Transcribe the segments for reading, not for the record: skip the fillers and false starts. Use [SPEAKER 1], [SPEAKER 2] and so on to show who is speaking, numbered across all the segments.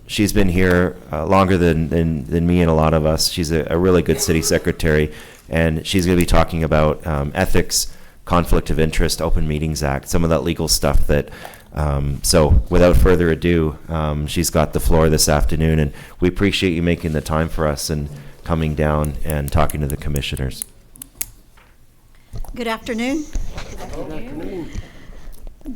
[SPEAKER 1] She's been here longer than me and a lot of us. She's a really good city secretary, and she's going to be talking about ethics, conflict of interest, Open Meetings Act, some of that legal stuff that. So without further ado, she's got the floor this afternoon, and we appreciate you making the time for us and coming down and talking to the commissioners.
[SPEAKER 2] Good afternoon. Good afternoon.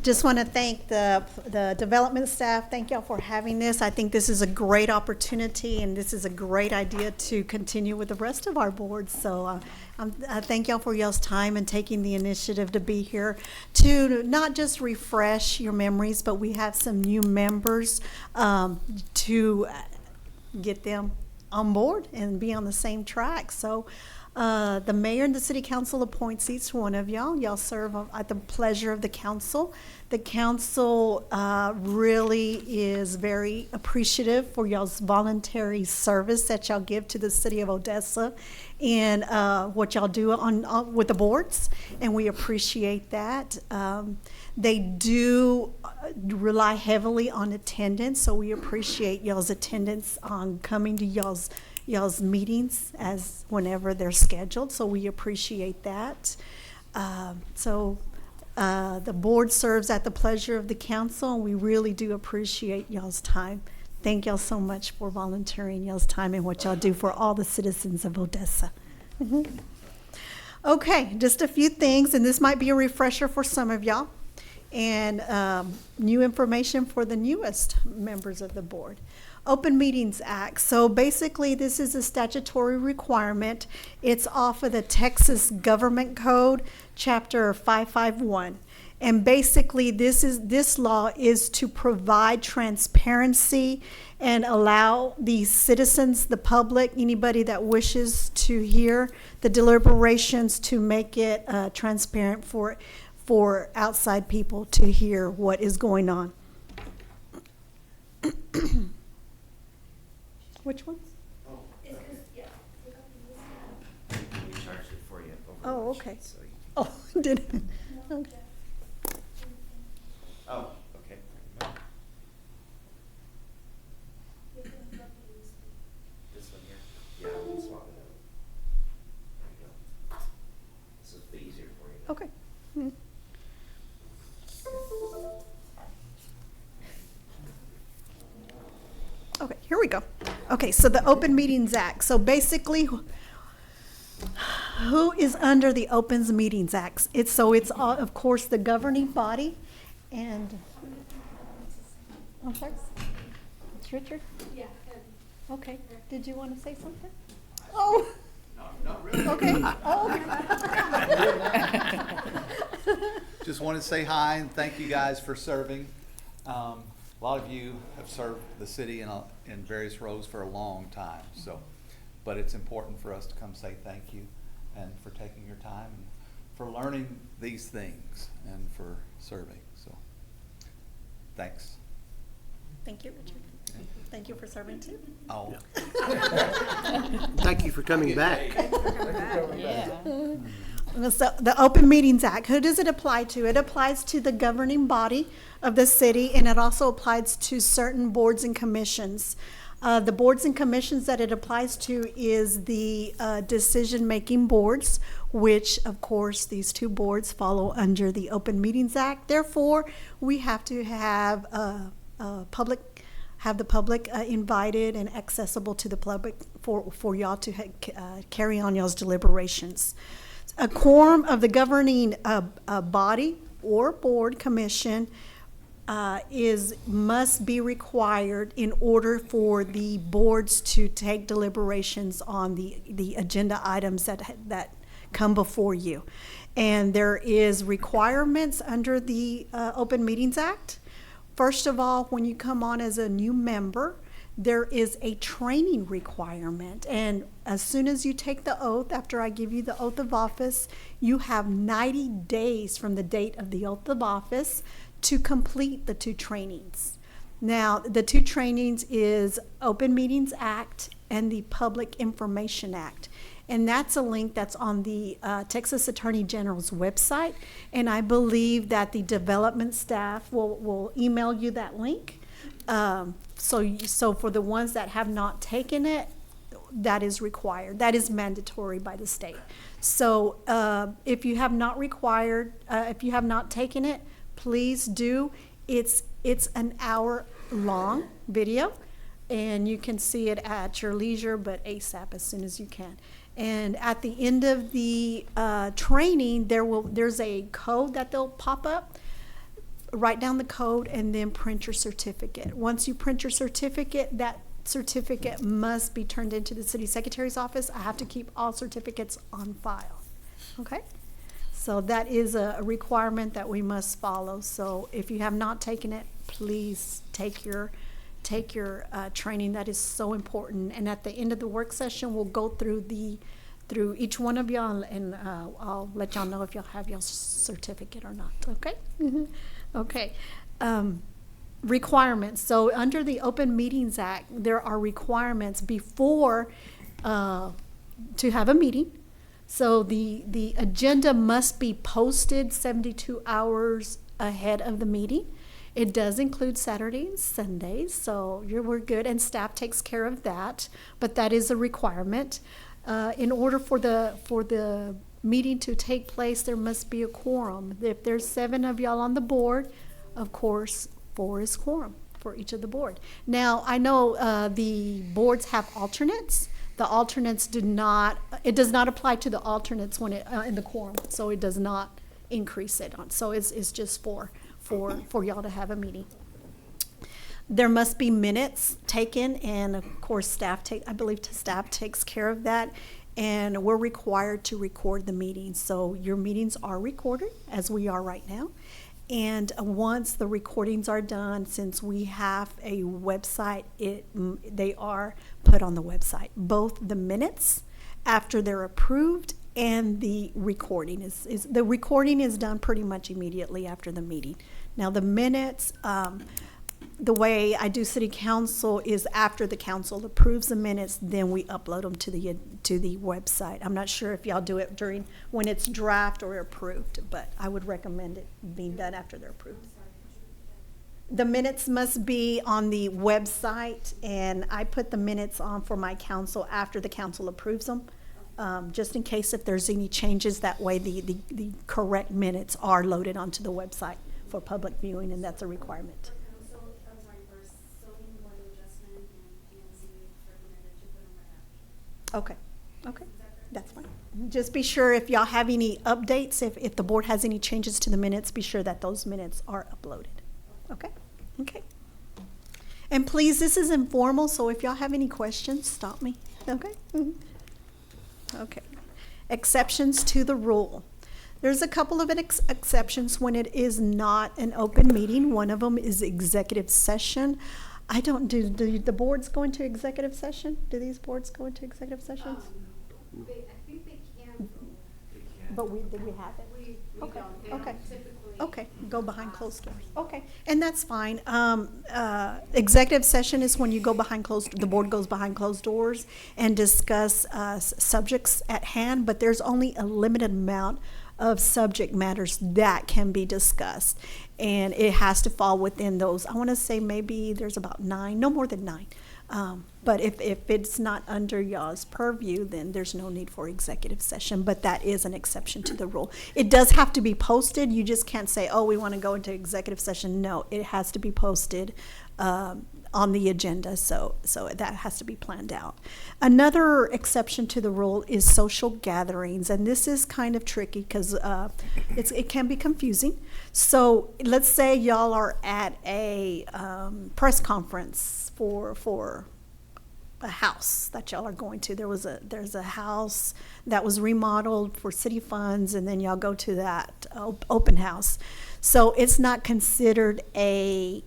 [SPEAKER 2] Just want to thank the development staff. Thank y'all for having this. I think this is a great opportunity, and this is a great idea to continue with the rest of our boards. So I thank y'all for y'all's time and taking the initiative to be here to not just refresh your memories, but we have some new members to get them on board and be on the same track. So the mayor and the city council appoints each one of y'all. Y'all serve at the pleasure of the council. The council really is very appreciative for y'all's voluntary service that y'all give to the city of Odessa and what y'all do on with the boards, and we appreciate that. They do rely heavily on attendance, so we appreciate y'all's attendance on coming to y'all's meetings as whenever they're scheduled, so we appreciate that. The board serves at the pleasure of the council, and we really do appreciate y'all's time. Thank y'all so much for volunteering y'all's time and what y'all do for all the citizens of Odessa. Okay, just a few things, and this might be a refresher for some of y'all, and new information for the newest members of the board. Open Meetings Act. So basically this is a statutory requirement. It's off of the Texas Government Code, Chapter 551. And basically this law is to provide transparency and allow the citizens, the public, anybody that wishes to hear the deliberations to make it transparent for outside people to hear what is going on. Which ones?
[SPEAKER 1] Oh, we charged it for you.
[SPEAKER 2] Oh, okay. Oh, did it? Okay.
[SPEAKER 1] Oh, okay. This one here? Yeah, we can swap it out. There you go. This is the easier for you.
[SPEAKER 2] Okay. Hmm. Okay, here we go. Okay, so the Open Meetings Act. So basically, who is under the Open Meetings Act? It's of course the governing body, and I'm sorry. It's Richard. Yeah. Okay. Did you want to say something? Oh.
[SPEAKER 3] No, not really.
[SPEAKER 2] Okay. Oh.
[SPEAKER 3] Just want to say hi and thank you guys for serving. A lot of you have served the city in various roles for a long time, but it's important for us to come say thank you and for taking your time and for learning these things and for serving. So, thanks.
[SPEAKER 2] Thank you, Richard. Thank you for serving too.
[SPEAKER 3] Oh.
[SPEAKER 4] Thank you for coming back.
[SPEAKER 2] So the Open Meetings Act, who does it apply to? It applies to the governing body of the city, and it also applies to certain boards and commissions. The boards and commissions that it applies to is the decision-making boards, which, of course, these two boards follow under the Open Meetings Act. Therefore, we have to have the public invited and accessible to the public for y'all to carry on y'all's deliberations. A quorum of the governing body or board commission must be required in order for the boards to take deliberations on the agenda items that come before you. And there is requirements under the Open Meetings Act. First of all, when you come on as a new member, there is a training requirement, and as soon as you take the oath, after I give you the oath of office, you have 90 days from the date of the oath of office to complete the two trainings. Now, the two trainings is Open Meetings Act and the Public Information Act. And that's a link that's on the Texas Attorney General's website. And I believe that the development staff will email you that link So for the ones that have not taken it, that is required. That is mandatory by the state. So if you have not if you have not taken it, please do. It's an hour-long video, and you can see it at your leisure, but ASAP as soon as you can. And at the end of the training, there's a code that they'll pop up. Write down the code and then print your certificate. Once you print your certificate, that certificate must be turned into the city secretary's office. I have to keep all certificates on file. Okay? So that is a requirement that we must follow. So if you have not taken it, please take your training. That is so important. And at the end of the work session, we'll go through each one of y'all, and I'll let y'all know if y'all have your certificate or not. Okay? Okay. Requirements. So under the Open Meetings Act, there are requirements before to have a meeting. So the agenda must be posted 72 hours ahead of the meeting. It does include Saturdays and Sundays, so we're good, and staff takes care of that. But that is a requirement. In order for the meeting to take place, there must be a quorum. If there's 7 of y'all on the board, of course, 4 is quorum for each of the board. Now, I know the boards have alternates. The alternates it does not apply to the alternates when in the quorum, so it does not increase it. So it's just for y'all to have a meeting. There must be minutes taken, and of course, I believe staff takes care of that. And we're required to record the meetings. So your meetings are recorded, as we are right now. And once the recordings are done, since we have a website, they are put on the website. Both the minutes after they're approved and the recording the recording is done pretty much immediately after the meeting. Now the minutes, the way I do city council is after the council approves the minutes, then we upload them to the website. I'm not sure if y'all do it when it's draft or approved, but I would recommend it being done after they're approved. The minutes must be on the website, and I put the minutes on for my council after the council approves them, just in case if there's any changes. That way the correct minutes are loaded onto the website for public viewing, and that's a requirement. Okay, that's fine. Just be sure if y'all have any updates, if the board has any changes to the minutes, be sure that those minutes are uploaded. Okay. And please, this is informal, so if y'all have any questions, stop me. Okay? Okay. Exceptions to the rule. There's a couple of exceptions when it is not an open meeting. One of them is executive session. Do the boards go into executive session? Do these boards go into executive sessions?
[SPEAKER 4] I think they can.
[SPEAKER 2] But we have it?
[SPEAKER 4] We
[SPEAKER 2] Okay,
[SPEAKER 4] don't. They
[SPEAKER 2] okay.
[SPEAKER 4] don't typically.
[SPEAKER 2] Okay, go behind closed doors. Okay, and that's fine. Executive session is when you go the board goes behind closed doors and discuss subjects at hand, but there's only a limited amount of subject matters that can be discussed. And it has to fall within those. I want to say maybe there's about 9, no more than 9. But if it's not under y'all's purview, then there's no need for executive session. But that is an exception to the rule. It does have to be posted. You just can't say, oh, we want to go into executive session. No, it has to be posted on the agenda. So that has to be planned out. Another exception to the rule is social gatherings. And this is kind of tricky because it can be confusing. So let's say y'all are at a press conference for a house that y'all are going to. There's a house that was remodeled for city funds, and then y'all go to that open house. So it's not considered a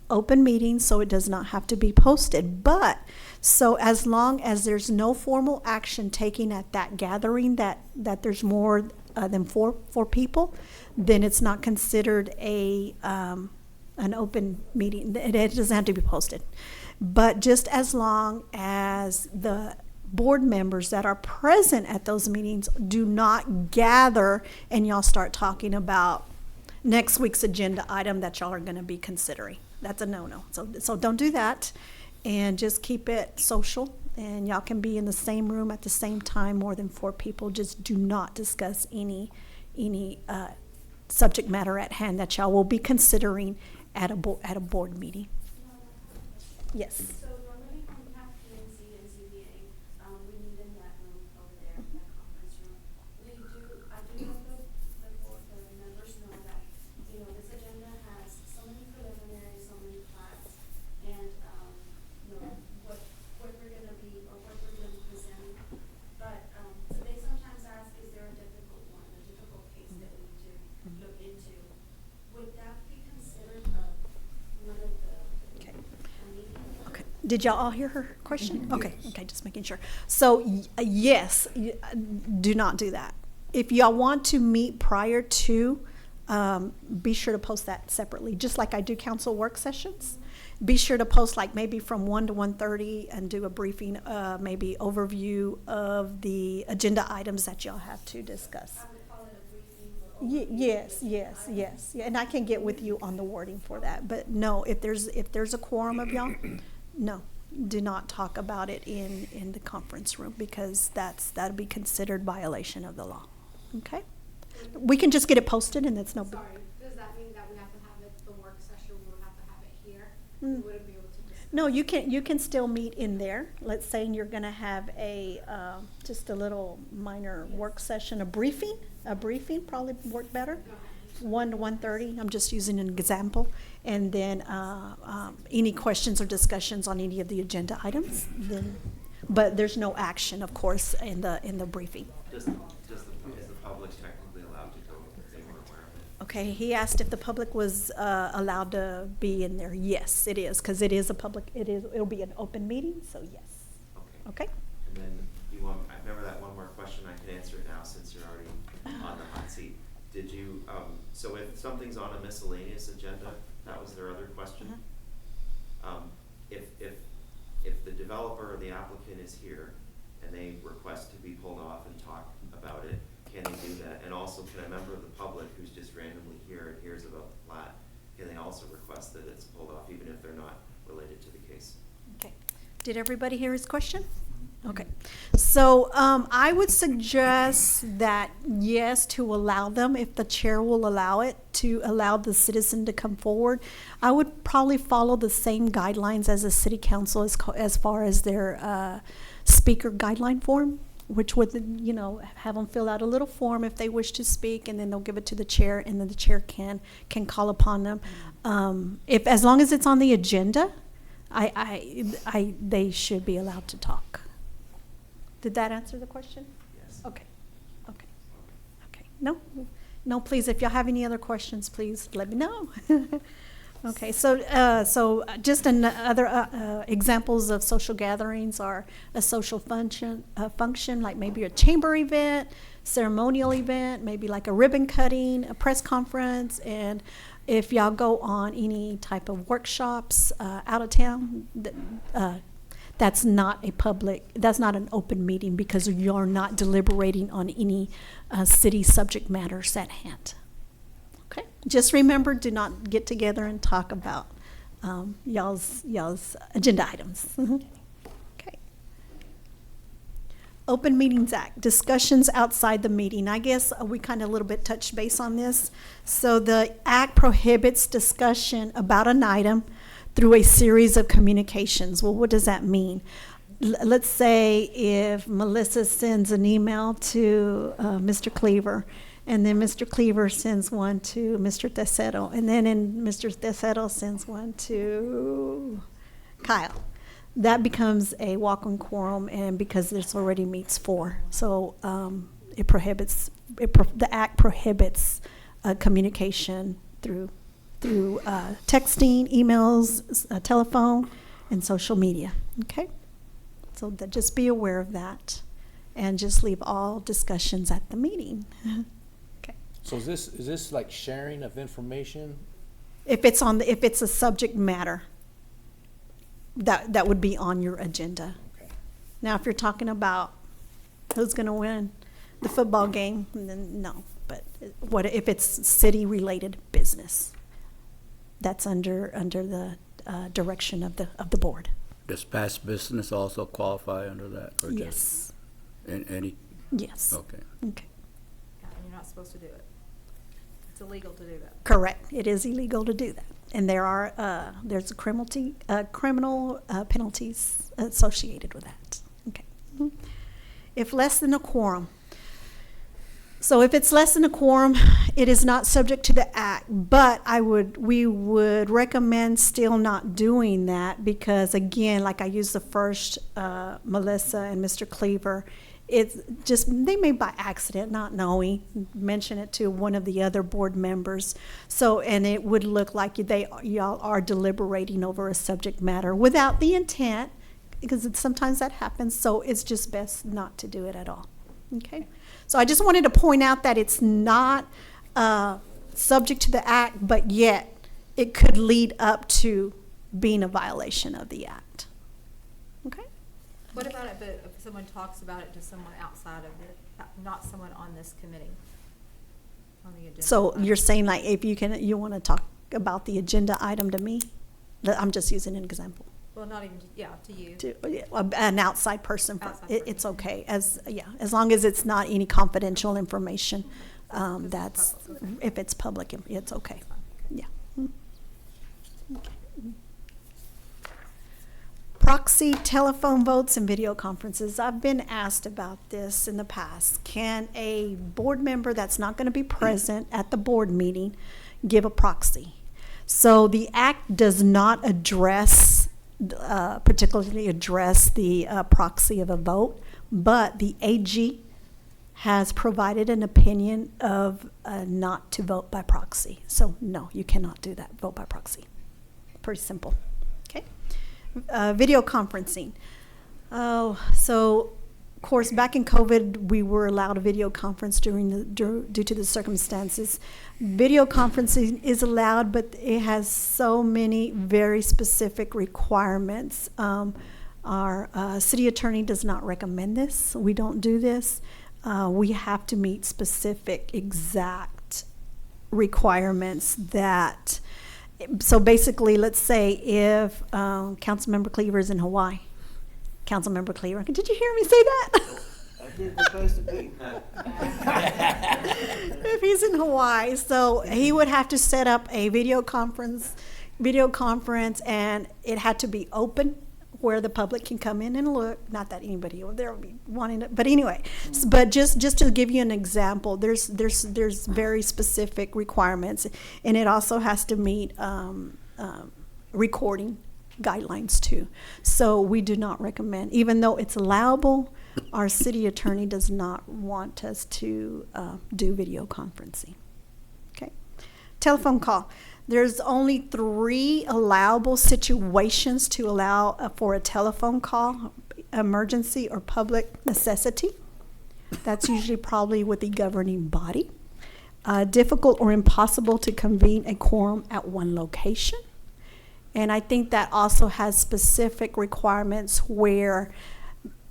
[SPEAKER 2] open meeting, so it does not have to be posted. But so as long as there's no formal action taken at that gathering, that there's more than four people, then it's not considered an open meeting. It doesn't have to be posted. But just as long as the board members that are present at those meetings do not gather and y'all start talking about next week's agenda item that y'all are going to be considering. That's a no-no. So don't do that, and just keep it social, and y'all can be in the same room at the same time, more than 4 people. Just do not discuss any subject matter at hand that y'all will be considering at a board meeting. Yes.
[SPEAKER 4] So normally when we have PNC and ZBA, we meet in that room over there, that conference room. I do let the board, the members know that, this agenda has so many preliminaries, so many plats, and, what we're gonna be, or what we're gonna be presenting. But, so they sometimes ask, is there a difficult case that we need to look into? Would that be considered, one of the,
[SPEAKER 2] Okay.
[SPEAKER 4] meetings?
[SPEAKER 2] Okay. Did y'all all hear her question? Okay, okay, just making sure. So, yes, do not do that. If y'all want to meet prior to, be sure to post that separately, just like I do council work sessions. Be sure to post like maybe from 1 to 1:30 and do a briefing, maybe overview of the agenda items that y'all have to discuss.
[SPEAKER 4] I would call it a briefing or
[SPEAKER 2] Yes, yeah, and I can get with you on the wording for that, but no, if there's a quorum of y'all, no, do not talk about it in the conference room, because that'll be considered violation of the law, okay? We can just get it posted, and it's no big.
[SPEAKER 4] Sorry, does that mean that we have to have it, the work session, we would have to have it here?
[SPEAKER 2] Mm.
[SPEAKER 4] We wouldn't be able to discuss?
[SPEAKER 2] No, you can still meet in there. Let's say you're gonna have a, just a little minor work session, a briefing probably work better. 1 to 1:30, I'm just using an example. And then, any questions or discussions on any of the agenda items, then, but there's no action, of course, in the briefing.
[SPEAKER 1] Is the public technically allowed to go if they were aware of it?
[SPEAKER 2] Okay, he asked if the public was, allowed to be in there. Yes, it is, because it is a public, it'll be an open meeting, so yes.
[SPEAKER 1] Okay.
[SPEAKER 2] Okay?
[SPEAKER 1] And then I remember that one more question, I can answer it now since you're already on the hot seat. Did you, so if something's on a miscellaneous agenda, that was their other question? If the developer or the applicant is here and they request to be pulled off and talk about it, can they do that? And also, can a member of the public who's just randomly here and hears about the plat, can they also request that it's pulled off even if they're not related to the case?
[SPEAKER 2] Okay. Did everybody hear his question? Okay. So I would suggest that, yes, to allow them, if the chair will allow it, to allow the citizen to come forward. I would probably follow the same guidelines as the city council as far as their speaker guideline form, which would, have them fill out a little form if they wish to speak, and then they'll give it to the chair, and then the chair can call upon them. As long as it's on the agenda, they should be allowed to talk. Did that answer the question?
[SPEAKER 1] Yes.
[SPEAKER 2] Okay. No, please, if y'all have any other questions, please let me know. Okay, so just other examples of social gatherings are a social function, like maybe a chamber event, ceremonial event, maybe like a ribbon cutting, a press conference, and if y'all go on any type of workshops out of town, that's not an open meeting, because you're not deliberating on any city subject matters at hand. Okay, just remember, do not get together and talk about y'all's agenda items. Okay. Open Meetings Act, discussions outside the meeting. I guess we kind of a little bit touched base on this. So the act prohibits discussion about an item through a series of communications. Well, what does that mean? Let's say if Melissa sends an email to Mr. Cleaver, and then Mr. Cleaver sends one to Mr. Tessero, and then Mr. Tessero sends one to Kyle. That becomes a walk-on quorum, and because this already meets 4, so the act prohibits communication through texting, emails, telephone, and social media. Okay, so just be aware of that, and just leave all discussions at the meeting. Okay.
[SPEAKER 5] So is this like sharing of information?
[SPEAKER 2] If it's a subject matter that would be on your agenda.
[SPEAKER 5] Okay.
[SPEAKER 2] Now, if you're talking about who's going to win the football game, then no. But what if it's city-related business? that's under the direction of the board.
[SPEAKER 6] Does past business also qualify under that? Or just
[SPEAKER 2] Yes,
[SPEAKER 6] any,
[SPEAKER 2] yes.
[SPEAKER 6] okay.
[SPEAKER 2] Okay.
[SPEAKER 7] Yeah, and you're not supposed to do it. It's illegal to do that.
[SPEAKER 2] Correct. It is illegal to do that. And there's a criminal penalties associated with that. Okay. Mhm. If less than a quorum. So if it's less than a quorum, it is not subject to the act, but we would recommend still not doing that because again, like I used the first, Melissa and Mr. Cleaver, it's just, they may by accident, not knowing, mention it to one of the other board members. So, and it would look like y'all are deliberating over a subject matter without the intent, because sometimes that happens, so it's just best not to do it at all, okay? So I just wanted to point out that it's not subject to the act, but yet it could lead up to being a violation of the act, okay?
[SPEAKER 7] What about if someone talks about it to someone outside of it, not someone on this committee? On the agenda?
[SPEAKER 2] So you're saying like if you want to talk about the agenda item to me? I'm just using an example.
[SPEAKER 7] Well, not even, yeah, to you.
[SPEAKER 2] An outside person,
[SPEAKER 7] Outside
[SPEAKER 2] it's
[SPEAKER 7] person.
[SPEAKER 2] okay, as long as it's not any confidential information,
[SPEAKER 7] This is
[SPEAKER 2] that's,
[SPEAKER 7] public, okay.
[SPEAKER 2] if it's public, it's okay, yeah. Proxy, telephone votes, and video conferences. I've been asked about this in the past. Can a board member that's not going to be present at the board meeting give a proxy? So the act does not particularly address the proxy of a vote, but the AG has provided an opinion of not to vote by proxy. So no, you cannot do that, vote by proxy. Pretty simple, okay? Video conferencing. Oh, so of course, back in COVID, we were allowed a video conference due to the circumstances. Video conferencing is allowed, but it has so many very specific requirements. Our city attorney does not recommend this. We don't do this. We have to meet specific, exact requirements that. So basically, let's say if Councilmember Cleaver is in Hawaii. Councilmember Cleaver, did you hear me say that?
[SPEAKER 8] I did the supposed to be.
[SPEAKER 2] If he's in Hawaii, so he would have to set up a video conference, and it had to be open where the public can come in and look. Not that anybody over there would be wanting it, but anyway. But just to give you an example, there's very specific requirements, and it also has to meet recording guidelines too. So we do not recommend, even though it's allowable, our city attorney does not want us to do video conferencing. Okay. Telephone call. There's only 3 allowable situations to allow for a telephone call: emergency or public necessity. That's usually probably with the governing body. Difficult or impossible to convene a quorum at one location. And I think that also has specific requirements where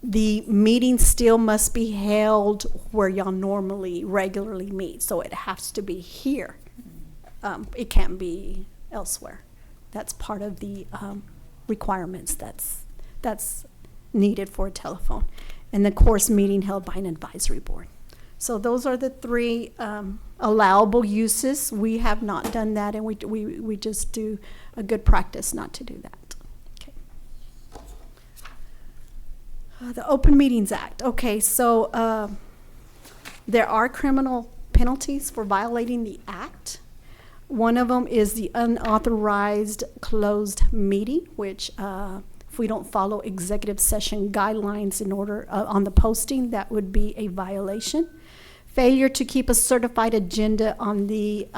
[SPEAKER 2] the meeting still must be held where y'all regularly meet. So it has to be here. It can't be elsewhere. That's part of the requirements that's needed for a telephone. And of course, meeting held by an advisory board. So those are the 3 allowable uses. We have not done that, and we just do a good practice not to do that. Okay. The Open Meetings Act. Okay, so there are criminal penalties for violating the act. One of them is the unauthorized closed meeting, which if we don't follow executive session guidelines in order on the posting, that would be a violation. Failure to keep a certified agenda on the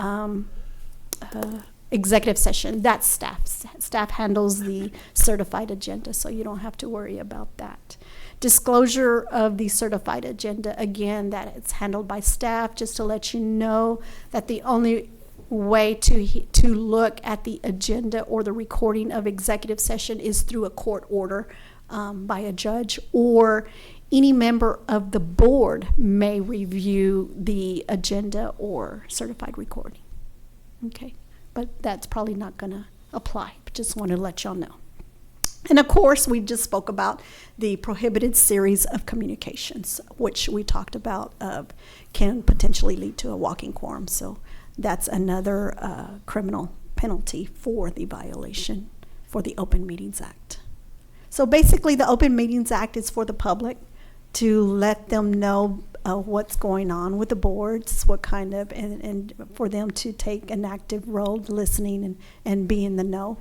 [SPEAKER 2] executive session. That's staff. Staff handles the certified agenda, so you don't have to worry about that. Disclosure of the certified agenda, again, that it's handled by staff, just to let you know that the only way to look at the agenda or the recording of executive session is through a court order by a judge, or any member of the board may review the agenda or certified recording. Okay, but that's probably not going to apply. But just wanted to let y'all know. And of course, we just spoke about the prohibited series of communications, which we talked about can potentially lead to a walking quorum. So that's another criminal penalty for the violation for the Open Meetings Act. So basically, the Open Meetings Act is for the public to let them know what's going on with the boards, what kind of, and for them to take an active role listening and be in the know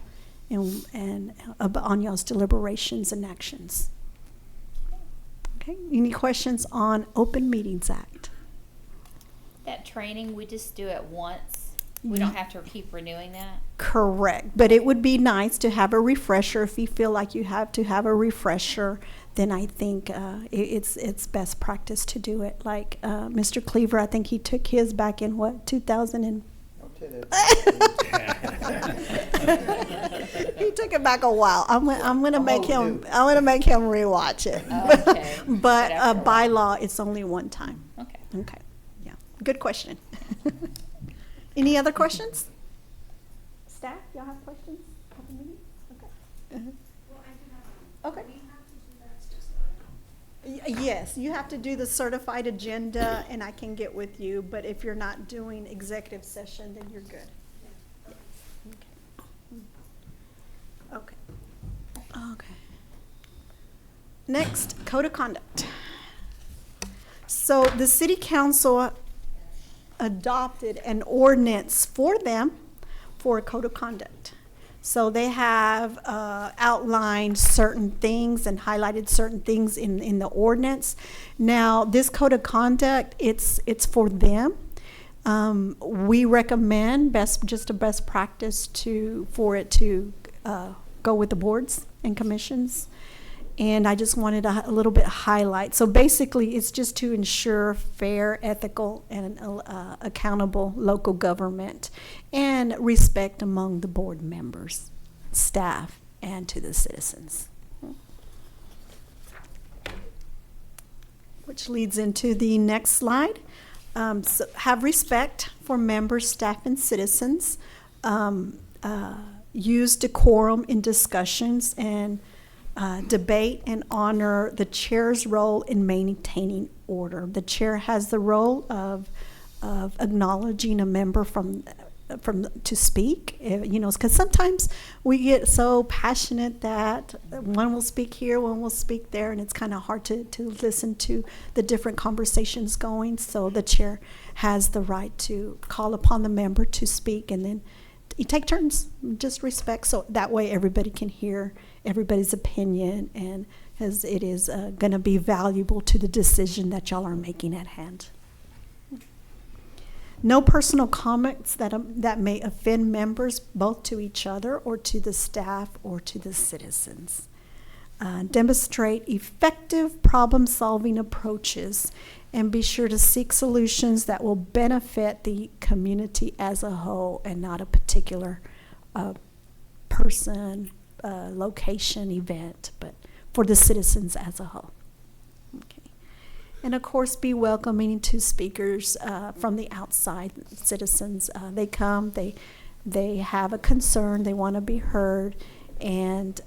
[SPEAKER 2] and on y'all's deliberations and actions. Okay, any questions on Open Meetings Act?
[SPEAKER 9] That training, we just do it once. We don't have to keep renewing that.
[SPEAKER 2] Correct, but it would be nice to have a refresher. If you feel like you have to have a refresher, then I think it's best practice to do it. Like Mr. Cleaver, I think he took his back in what, 2000 and
[SPEAKER 8] Don't say that.
[SPEAKER 2] he took it back a while. I'm gonna make him rewatch it.
[SPEAKER 9] Okay.
[SPEAKER 2] But
[SPEAKER 9] after a while.
[SPEAKER 2] by law, it's only one time.
[SPEAKER 9] Okay.
[SPEAKER 2] Okay, yeah, good question. Any other questions? Staff, y'all have questions? Open meeting? Okay.
[SPEAKER 4] Well, I do have,
[SPEAKER 2] Okay.
[SPEAKER 4] we have to do that just so I know.
[SPEAKER 2] Yes, you have to do the certified agenda, and I can get with you, but if you're not doing executive session, then you're good. Okay. Okay. Next, code of conduct. So the city council adopted an ordinance for them for a code of conduct. So they have outlined certain things and highlighted certain things in the ordinance. Now, this code of conduct, it's for them. We recommend just a best practice for it to go with the boards and commissions. And I just wanted a little bit highlight. So basically, it's just to ensure fair, ethical, and accountable local government and respect among the board members, staff, and to the citizens. Which leads into the next slide. So have respect for members, staff, and citizens. Use decorum in discussions and debate and honor the chair's role in maintaining order. The chair has the role of acknowledging a member to speak, because sometimes we get so passionate that one will speak here, one will speak there, and it's kind of hard to listen to the different conversations going. So the chair has the right to call upon the member to speak, and then you take turns, just respect, so that way everybody can hear everybody's opinion, and as it is going to be valuable to the decision that y'all are making at hand. No personal comments that may offend members, both to each other or to the staff or to the citizens. Demonstrate effective problem-solving approaches and be sure to seek solutions that will benefit the community as a whole and not a particular person, location, event, but for the citizens as a whole. Okay. And of course, be welcoming to speakers from the outside citizens. They come, they have a concern, they want to be heard, and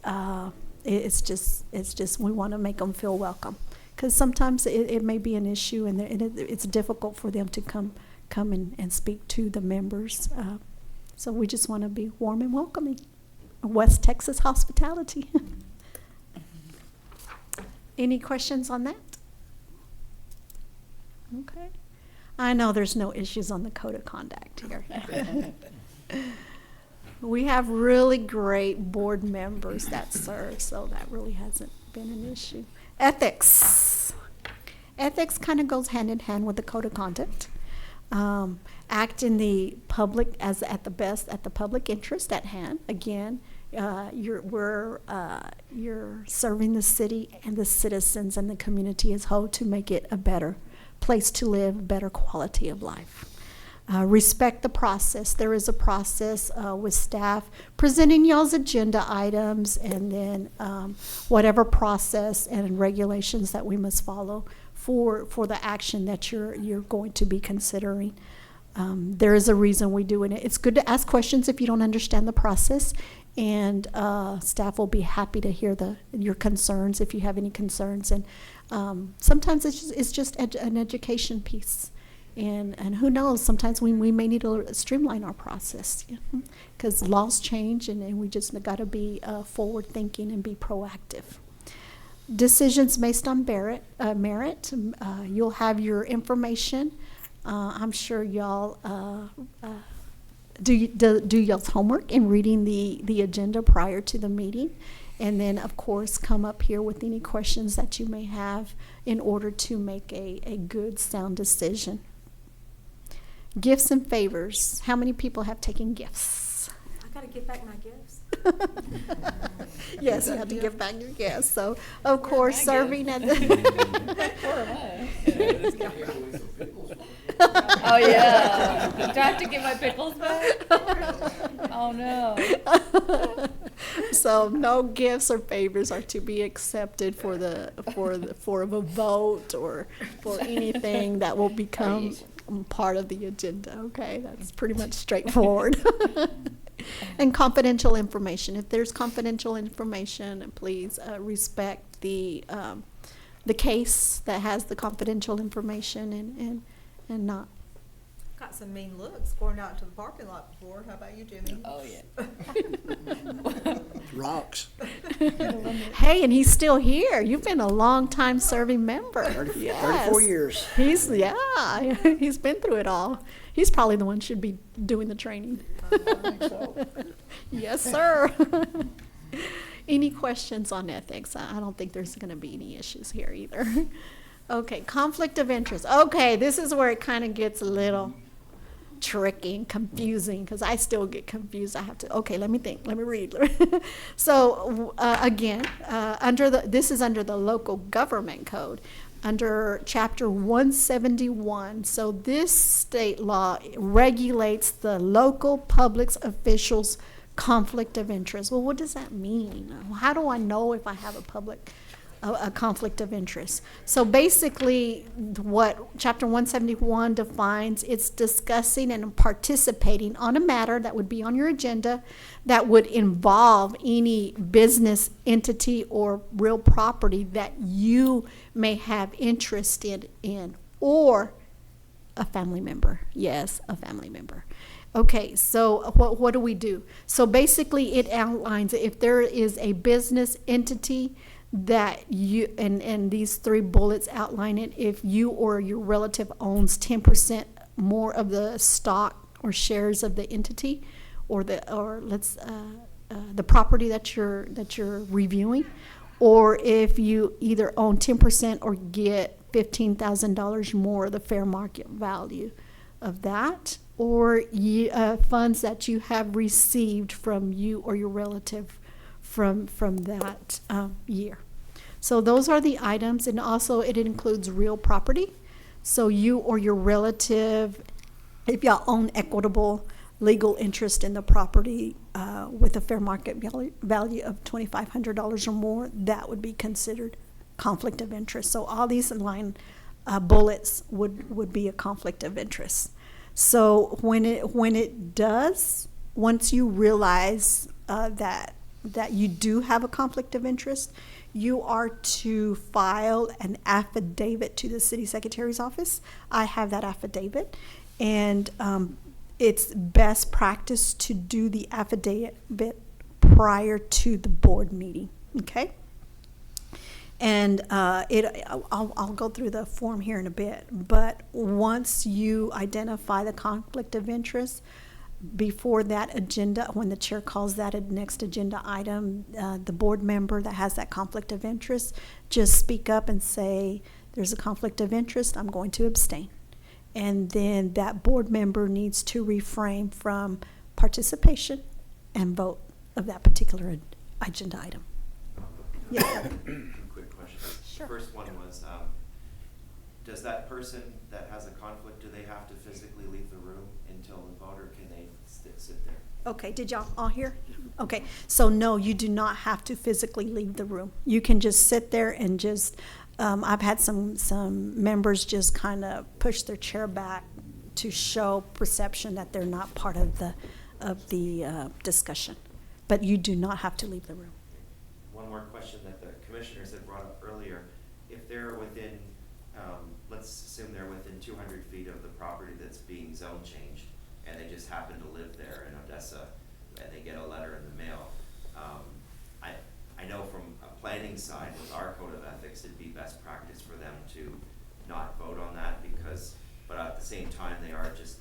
[SPEAKER 2] it's just we want to make them feel welcome, because sometimes it may be an issue, and it's difficult for them to come and speak to the members. So we just want to be warm and welcoming. West Texas hospitality. Any questions on that? Okay. I know there's no issues on the code of conduct here. We have really great board members that serve, so that really hasn't been an issue. Ethics. Ethics kind of goes hand in hand with the code of conduct. Act in the public at the public interest at hand. Again, you're serving the city and the citizens and the community as whole to make it a better place to live, better quality of life. Respect the process. There is a process with staff presenting y'all's agenda items, and then whatever process and regulations that we must follow for the action that you're going to be considering. there is a reason we do it. It's good to ask questions if you don't understand the process, and staff will be happy to hear your concerns if you have any concerns. And sometimes it's just an education piece. And who knows, sometimes we may need to streamline our process, because laws change, and we just got to be forward thinking and be proactive. Decisions based on merit. You'll have your information. I'm sure y'all do y'all's homework in reading the agenda prior to the meeting, and then of course come up here with any questions that you may have in order to make a good, sound decision. Gifts and favors. How many people have taken gifts?
[SPEAKER 7] I gotta give back my gifts.
[SPEAKER 2] Yes, you have to give back your gifts. So, of course, serving at the
[SPEAKER 9] Oh, yeah. Do I have to get my pickles back? Oh, no.
[SPEAKER 2] So no gifts or favors are to be accepted for a vote or for anything that will become part of the agenda. Okay, that's pretty much straightforward. And confidential information. If there's confidential information, please respect the case that has the confidential information and not.
[SPEAKER 7] Got some mean looks going out to the parking lot before. How about you, Jimmy?
[SPEAKER 9] Oh, yeah.
[SPEAKER 8] Rocks.
[SPEAKER 2] Hey, and he's still here. You've been a long time serving member.
[SPEAKER 8] 34 years.
[SPEAKER 2] He's been through it all. He's probably the one should be doing the training.
[SPEAKER 8] I think so.
[SPEAKER 2] Yes, sir. Any questions on ethics? I don't think there's going to be any issues here either. Okay, conflict of interest. Okay, this is where it kind of gets a little tricky and confusing, because I still get confused. I have to, okay, let me think, let me read. So again, this is under the local government code, under chapter 171. So this state law regulates the local public officials' conflict of interest. Well, what does that mean? How do I know if I have a conflict of interest? So basically what chapter 171 defines, it's discussing and participating on a matter that would be on your agenda that would involve any business entity or real property that you may have interest in, or a family member. Yes, a family member. Okay, so what do we do? So basically it outlines if there is a business entity that you, and these 3 bullets outline it, if you or your relative owns 10% more of the stock or shares of the entity, or the property that you're reviewing, or if you either own 10% or get $15,000 more of the fair market value of that, or funds that you have received from you or your relative from that year. So those are the items, and also it includes real property. So you or your relative, if y'all own equitable legal interest in the property with a fair market value of $2,500 or more, that would be considered conflict of interest. So all these bullets would be a conflict of interest. So when it does, once you realize that you do have a conflict of interest, you are to file an affidavit to the city secretary's office. I have that affidavit, and it's best practice to do the affidavit prior to the board meeting. Okay. And I'll go through the form here in a bit, but once you identify the conflict of interest, before that agenda, when the chair calls that a next agenda item, the board member that has that conflict of interest, just speak up and say, there's a conflict of interest, I'm going to abstain. And then that board member needs to refrain from participation and vote of that particular agenda item. Yes.
[SPEAKER 1] Quick question.
[SPEAKER 2] Sure.
[SPEAKER 1] First one was, does that person that has a conflict, do they have to physically leave the room until the vote, or can they sit there?
[SPEAKER 2] Okay, did y'all all hear? Okay, so no, you do not have to physically leave the room. You can just sit there and just, I've had some members just kind of push their chair back to show perception that they're not part of the discussion. But you do not have to leave the room.
[SPEAKER 1] One more question that the commissioners had brought up earlier. If they're within, let's assume they're within 200 feet of the property that's being zone changed, and they just happen to live there in Odessa, and they get a letter in the mail. I know from a planning side, with our code of ethics, it'd be best practice for them to not vote on that because, but at the same time, they are just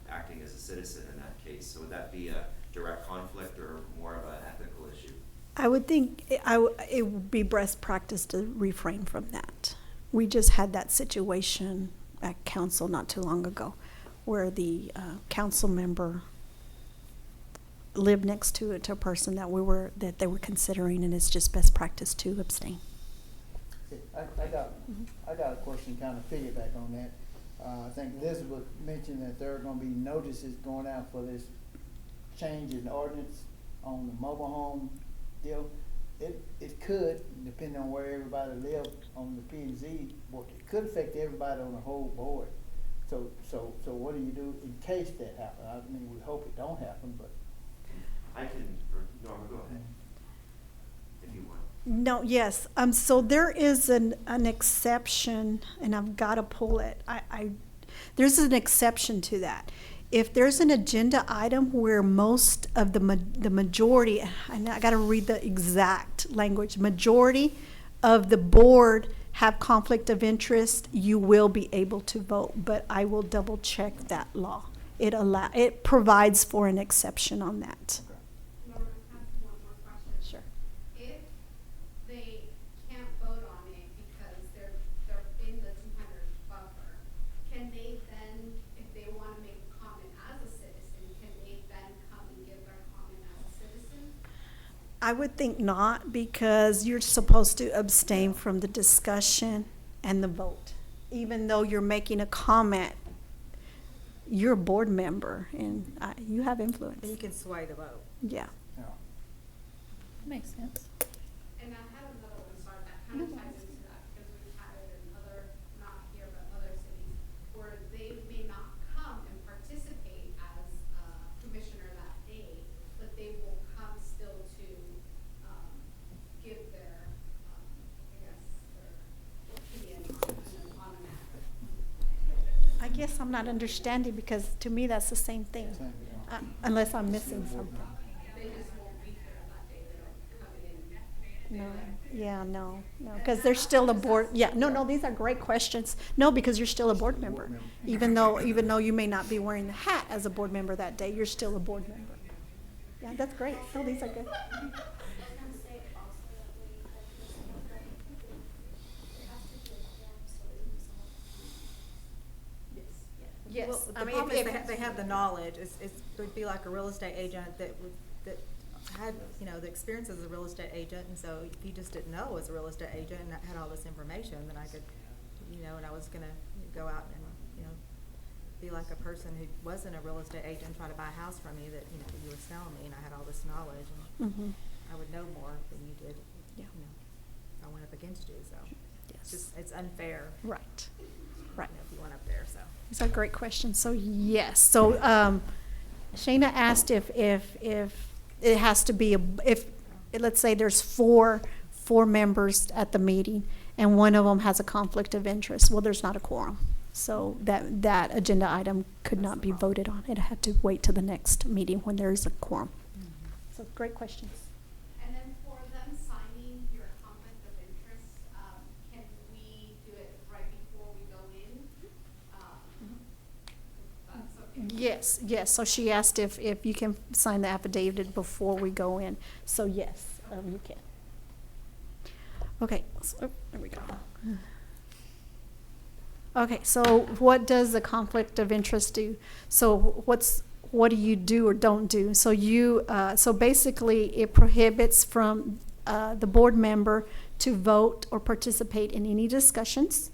[SPEAKER 1] acting as a citizen in that case. So would that be a direct conflict or more of an ethical issue?
[SPEAKER 2] I would think it would be best practice to refrain from that. We just had that situation at council not too long ago where the council member lived next to a person that they were considering, and it's just best practice to abstain.
[SPEAKER 8] I got a question, kind of piggyback on that. I think Elizabeth mentioned that there are gonna be notices going out for this change in ordinance on the mobile home deal. It could, depending on where everybody lives on the P and Z board, it could affect everybody on the whole board. So what do you do in case that happens? I mean, we hope it don't happen, but.
[SPEAKER 1] I can, or Norma, go ahead, if you want.
[SPEAKER 2] No, yes. So there is an exception, and I've got to pull it. There's an exception to that. If there's an agenda item where most of the majority, and I got to read the exact language, majority of the board have conflict of interest, you will be able to vote. But I will double check that law. It provides for an exception on that.
[SPEAKER 4] Norma, I have one more question.
[SPEAKER 2] Sure.
[SPEAKER 4] If they can't vote on it because they're in the 200 buffer, can they then, if they want to make a comment as a citizen, can they then come and give their comment as a citizen?
[SPEAKER 2] I would think not, because you're supposed to abstain from the discussion and the vote. Even though you're making a comment, you're a board member and you have influence.
[SPEAKER 7] And you can sway the vote.
[SPEAKER 2] Yeah.
[SPEAKER 9] Makes sense.
[SPEAKER 4] And I had another one, sorry, that kind of ties into that, because we've had it in other, not here, but other cities, where they may not come and participate as a commissioner that day, but they will come still to, give their, I guess, their opinion on a matter.
[SPEAKER 2] I guess I'm not understanding, because to me that's the same thing, unless I'm missing something.
[SPEAKER 4] They just won't be here that day, they don't come in.
[SPEAKER 2] No, yeah, no, because they're still a board, yeah, no, these are great questions. No, because you're still a board member. Even though you may not be wearing the hat as a board member that day, you're still a board member. Yeah, that's great. No, these are good. Yes,
[SPEAKER 7] Well,
[SPEAKER 2] I
[SPEAKER 7] the
[SPEAKER 2] mean,
[SPEAKER 7] problem is
[SPEAKER 2] if-
[SPEAKER 7] they have the knowledge. It would be like a real estate agent that had, the experience as a real estate agent, and so if you just didn't know as a real estate agent and had all this information, then I could, and I was gonna go out and, be like a person who wasn't a real estate agent, try to buy a house from you that, you were selling me, and I had all this knowledge, and
[SPEAKER 2] Mhm.
[SPEAKER 7] I would know more than you did,
[SPEAKER 2] Yeah.
[SPEAKER 7] if I went up against you, so.
[SPEAKER 2] Yes.
[SPEAKER 7] It's unfair,
[SPEAKER 2] Right.
[SPEAKER 7] if you went up there, so.
[SPEAKER 2] These are great questions. So yes. So Shayna asked if it has to be if let's say there's four members at the meeting and one of them has a conflict of interest. Well, there's not a quorum, so that agenda item could not be voted on. It had to wait to the next meeting when there is a quorum. So great questions.
[SPEAKER 4] And then for them signing your conflict of interest, can we do it right before we go in? That's okay.
[SPEAKER 2] Yes. So she asked if you can sign the affidavit before we go in. So yes, you can. Okay, so, there we go. Okay, so what does the conflict of interest do? So what do you do or don't do? So so basically it prohibits from the board member to vote or participate in any discussions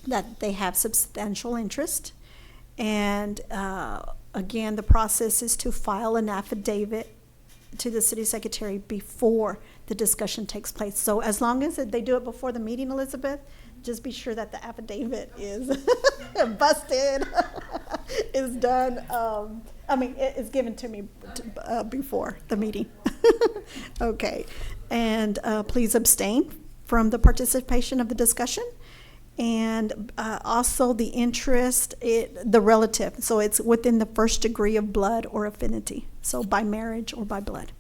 [SPEAKER 2] that they have substantial interest. And again, the process is to file an affidavit to the city secretary before the discussion takes place. So as long as they do it before the meeting, Elizabeth, just be sure that the affidavit is busted. is done, it's given to me before the meeting. Okay, and please abstain from the participation of the discussion. And also the interest, the relative, so it's within the first degree of blood or affinity. So by marriage or by blood,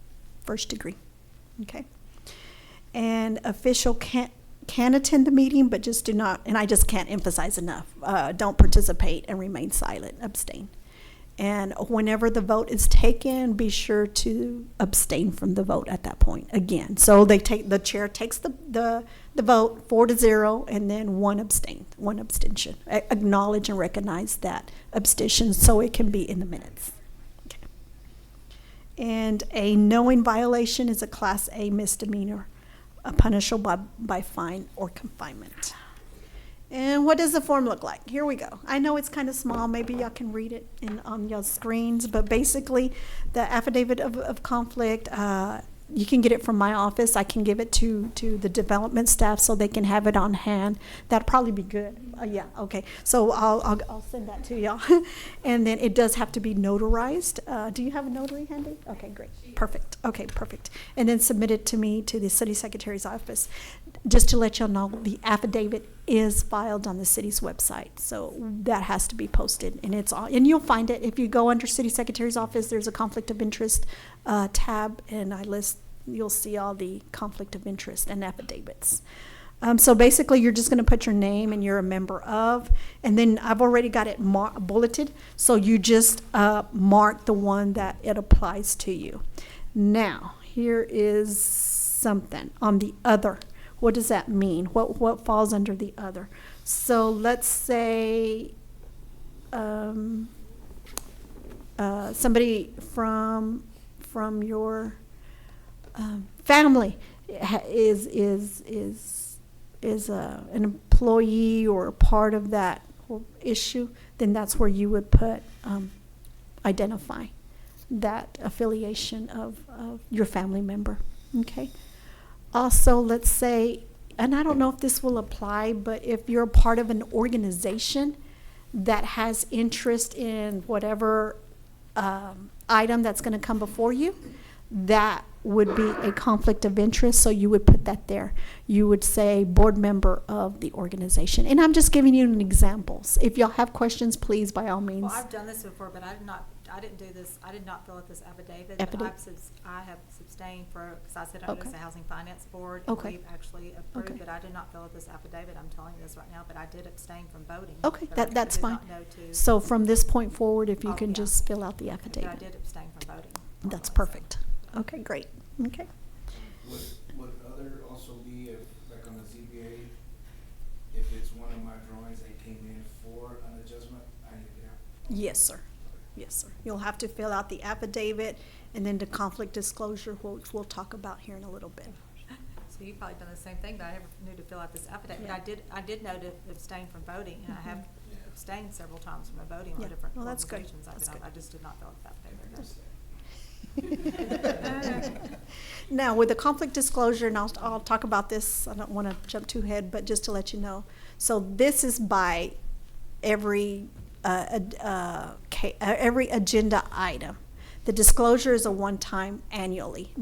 [SPEAKER 2] first degree, okay? And official can attend the meeting, but just do not, and I just can't emphasize enough, don't participate and remain silent, abstain. And whenever the vote is taken, be sure to abstain from the vote at that point again. So the chair takes the vote 4-0 and then one abstention. Acknowledge and recognize that abstention so it can be in the minutes. Okay. And a knowing violation is a Class A misdemeanor, punishable by fine or confinement. And what does the form look like? Here we go. I know it's kind of small. Maybe y'all can read it on your screens. But basically, the affidavit of conflict, you can get it from my office. I can give it to the development staff so they can have it on hand. That'd probably be good. Yeah, okay. So I'll send that to y'all. And then it does have to be notarized. Do you have a notary handy? Okay, great. Perfect. Okay, perfect. And then submit it to me to the city secretary's office. Just to let y'all know, the affidavit is filed on the city's website, so that has to be posted, and it's all, and you'll find it if you go under city secretary's office. There's a conflict of interest tab, and you'll see all the conflict of interest and affidavits. So basically, you're just going to put your name and you're a member of, and then I've already got it bulleted, so you just mark the one that it applies to you. Now, here is something on the other. What does that mean? What falls under the other? So let's say somebody from your family is an employee or a part of that whole issue, then that's where you would put identify that affiliation of your family member. Okay. Also, let's say, and I don't know if this will apply, but if you're a part of an organization that has interest in whatever item that's going to come before you, that would be a conflict of interest, so you would put that there. You would say board member of the organization. And I'm just giving you examples. If y'all have questions, please, by all means.
[SPEAKER 7] Well, I've done this before, but I did not fill out this affidavit. I have abstained because I sit under
[SPEAKER 2] Okay.
[SPEAKER 7] the Housing Finance Board.
[SPEAKER 2] Okay.
[SPEAKER 7] We've actually approved,
[SPEAKER 2] Okay.
[SPEAKER 7] but I did not fill out this affidavit. I'm telling you this right now, but I did abstain from voting.
[SPEAKER 2] Okay,
[SPEAKER 7] But I
[SPEAKER 2] that's
[SPEAKER 7] did
[SPEAKER 2] fine.
[SPEAKER 7] not know to-
[SPEAKER 2] So from this point forward, if you
[SPEAKER 7] Oh,
[SPEAKER 2] can
[SPEAKER 7] yeah.
[SPEAKER 2] just fill out the
[SPEAKER 7] But I
[SPEAKER 2] affidavit.
[SPEAKER 7] did abstain from voting.
[SPEAKER 2] That's
[SPEAKER 7] So-
[SPEAKER 2] perfect. Okay, great. Okay.
[SPEAKER 10] Would other also be if, like on the ZBA, if it's one of my drawings that came in for an adjustment, I need to get out?
[SPEAKER 2] Yes, sir. Yes, sir. You'll have to fill out the affidavit and then the conflict disclosure, which we'll talk about here in a little bit.
[SPEAKER 7] So you've probably done the same thing, but I never knew to fill out this affidavit.
[SPEAKER 2] Yeah.
[SPEAKER 7] But I did know to abstain from voting, and I have abstained several times from voting
[SPEAKER 2] Yeah.
[SPEAKER 7] on different
[SPEAKER 2] Well, that's good.
[SPEAKER 7] organizations.
[SPEAKER 2] That's good.
[SPEAKER 7] I just did not fill out the affidavit.
[SPEAKER 2] Now, with the conflict disclosure, and I'll talk about this, I don't want to jump too ahead, but just to let you know. So this is by every agenda item. The disclosure is a one-time annually.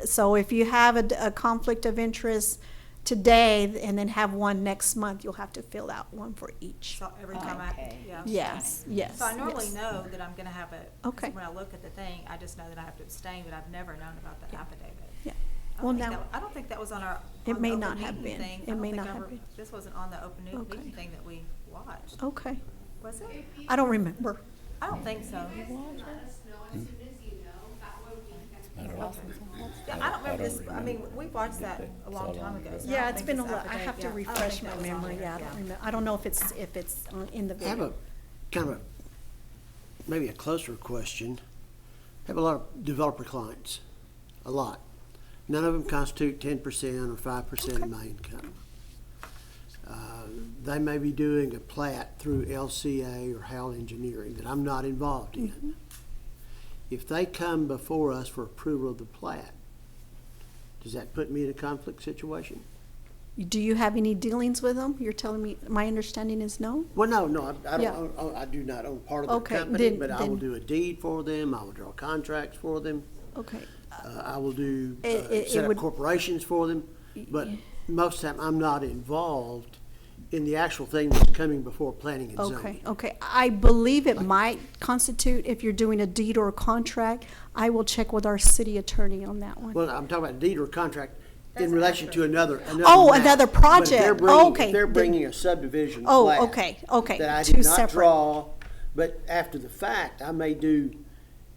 [SPEAKER 2] So if you have a conflict of interest today and then have one next month, you'll have to fill out one for each.
[SPEAKER 7] So every time
[SPEAKER 9] Okay.
[SPEAKER 7] yeah.
[SPEAKER 2] Yes, yes.
[SPEAKER 7] So I normally
[SPEAKER 2] yes.
[SPEAKER 7] know that I'm gonna have it, 'cause
[SPEAKER 2] Okay.
[SPEAKER 7] when I look at the thing, I just know that I have to abstain, but I've never known about the affidavit.
[SPEAKER 2] Yeah.
[SPEAKER 7] I
[SPEAKER 2] Well,
[SPEAKER 7] don't think
[SPEAKER 2] now,
[SPEAKER 7] that- I don't think that was on our.
[SPEAKER 2] It
[SPEAKER 7] on the
[SPEAKER 2] may
[SPEAKER 7] open
[SPEAKER 2] not have
[SPEAKER 7] meeting
[SPEAKER 2] been.
[SPEAKER 7] thing.
[SPEAKER 2] It
[SPEAKER 7] I don't
[SPEAKER 2] may
[SPEAKER 7] think
[SPEAKER 2] not
[SPEAKER 7] I
[SPEAKER 2] have
[SPEAKER 7] ever-
[SPEAKER 2] been.
[SPEAKER 7] This wasn't on the open
[SPEAKER 2] Okay.
[SPEAKER 7] meeting thing that we watched,
[SPEAKER 2] okay.
[SPEAKER 7] was it?
[SPEAKER 2] I don't remember.
[SPEAKER 7] I don't think so.
[SPEAKER 4] Let us know as soon as you know, that way we can.
[SPEAKER 7] Yeah, I don't remember this, I mean, we watched that a long time ago. so I
[SPEAKER 2] Yeah,
[SPEAKER 7] don't
[SPEAKER 2] it's
[SPEAKER 7] think
[SPEAKER 2] been a
[SPEAKER 7] this
[SPEAKER 2] lot. I
[SPEAKER 7] affidavit-
[SPEAKER 2] have to
[SPEAKER 7] yeah, I don't
[SPEAKER 2] refresh
[SPEAKER 7] think
[SPEAKER 2] my
[SPEAKER 7] that was on
[SPEAKER 2] memory.
[SPEAKER 7] there,
[SPEAKER 2] Yeah, I don't remember. I don't know if it's in the
[SPEAKER 11] I have
[SPEAKER 2] video.
[SPEAKER 11] a kind of maybe a closer question. I have a lot of developer clients, a lot. None of them constitute 10% or 5% of my income. They may be doing a plat through LCA or Howell Engineering that I'm not involved in. If they come before us for approval of the plat, does that put me in a conflict situation?
[SPEAKER 2] Do you have any dealings with them? You're telling me, my understanding is no?
[SPEAKER 11] Well, no, I
[SPEAKER 2] Yeah.
[SPEAKER 11] don't, I do not own part of the
[SPEAKER 2] Okay,
[SPEAKER 11] company,
[SPEAKER 2] then-
[SPEAKER 11] but I will
[SPEAKER 2] then-
[SPEAKER 11] do a deed for them, I will draw contracts for them.
[SPEAKER 2] Okay.
[SPEAKER 11] I will do,
[SPEAKER 2] It
[SPEAKER 11] set up
[SPEAKER 2] would-
[SPEAKER 11] corporations for them, but most of the time, I'm not involved in the actual thing that's coming before planning and zoning.
[SPEAKER 2] Okay, okay. I believe it might constitute, if you're doing a deed or a contract, I will check with our city attorney on that one.
[SPEAKER 11] Well, I'm talking about deed or contract in
[SPEAKER 7] That's
[SPEAKER 11] relation
[SPEAKER 7] after.
[SPEAKER 11] to another
[SPEAKER 2] Oh,
[SPEAKER 11] matter.
[SPEAKER 2] another
[SPEAKER 11] But if they're
[SPEAKER 2] project.
[SPEAKER 11] bringing-
[SPEAKER 2] Okay,
[SPEAKER 11] If they're
[SPEAKER 2] then-
[SPEAKER 11] bringing a subdivision
[SPEAKER 2] Oh,
[SPEAKER 11] plat
[SPEAKER 2] okay,
[SPEAKER 11] that I
[SPEAKER 2] two
[SPEAKER 11] did not
[SPEAKER 2] separate.
[SPEAKER 11] draw, but after the fact, I may do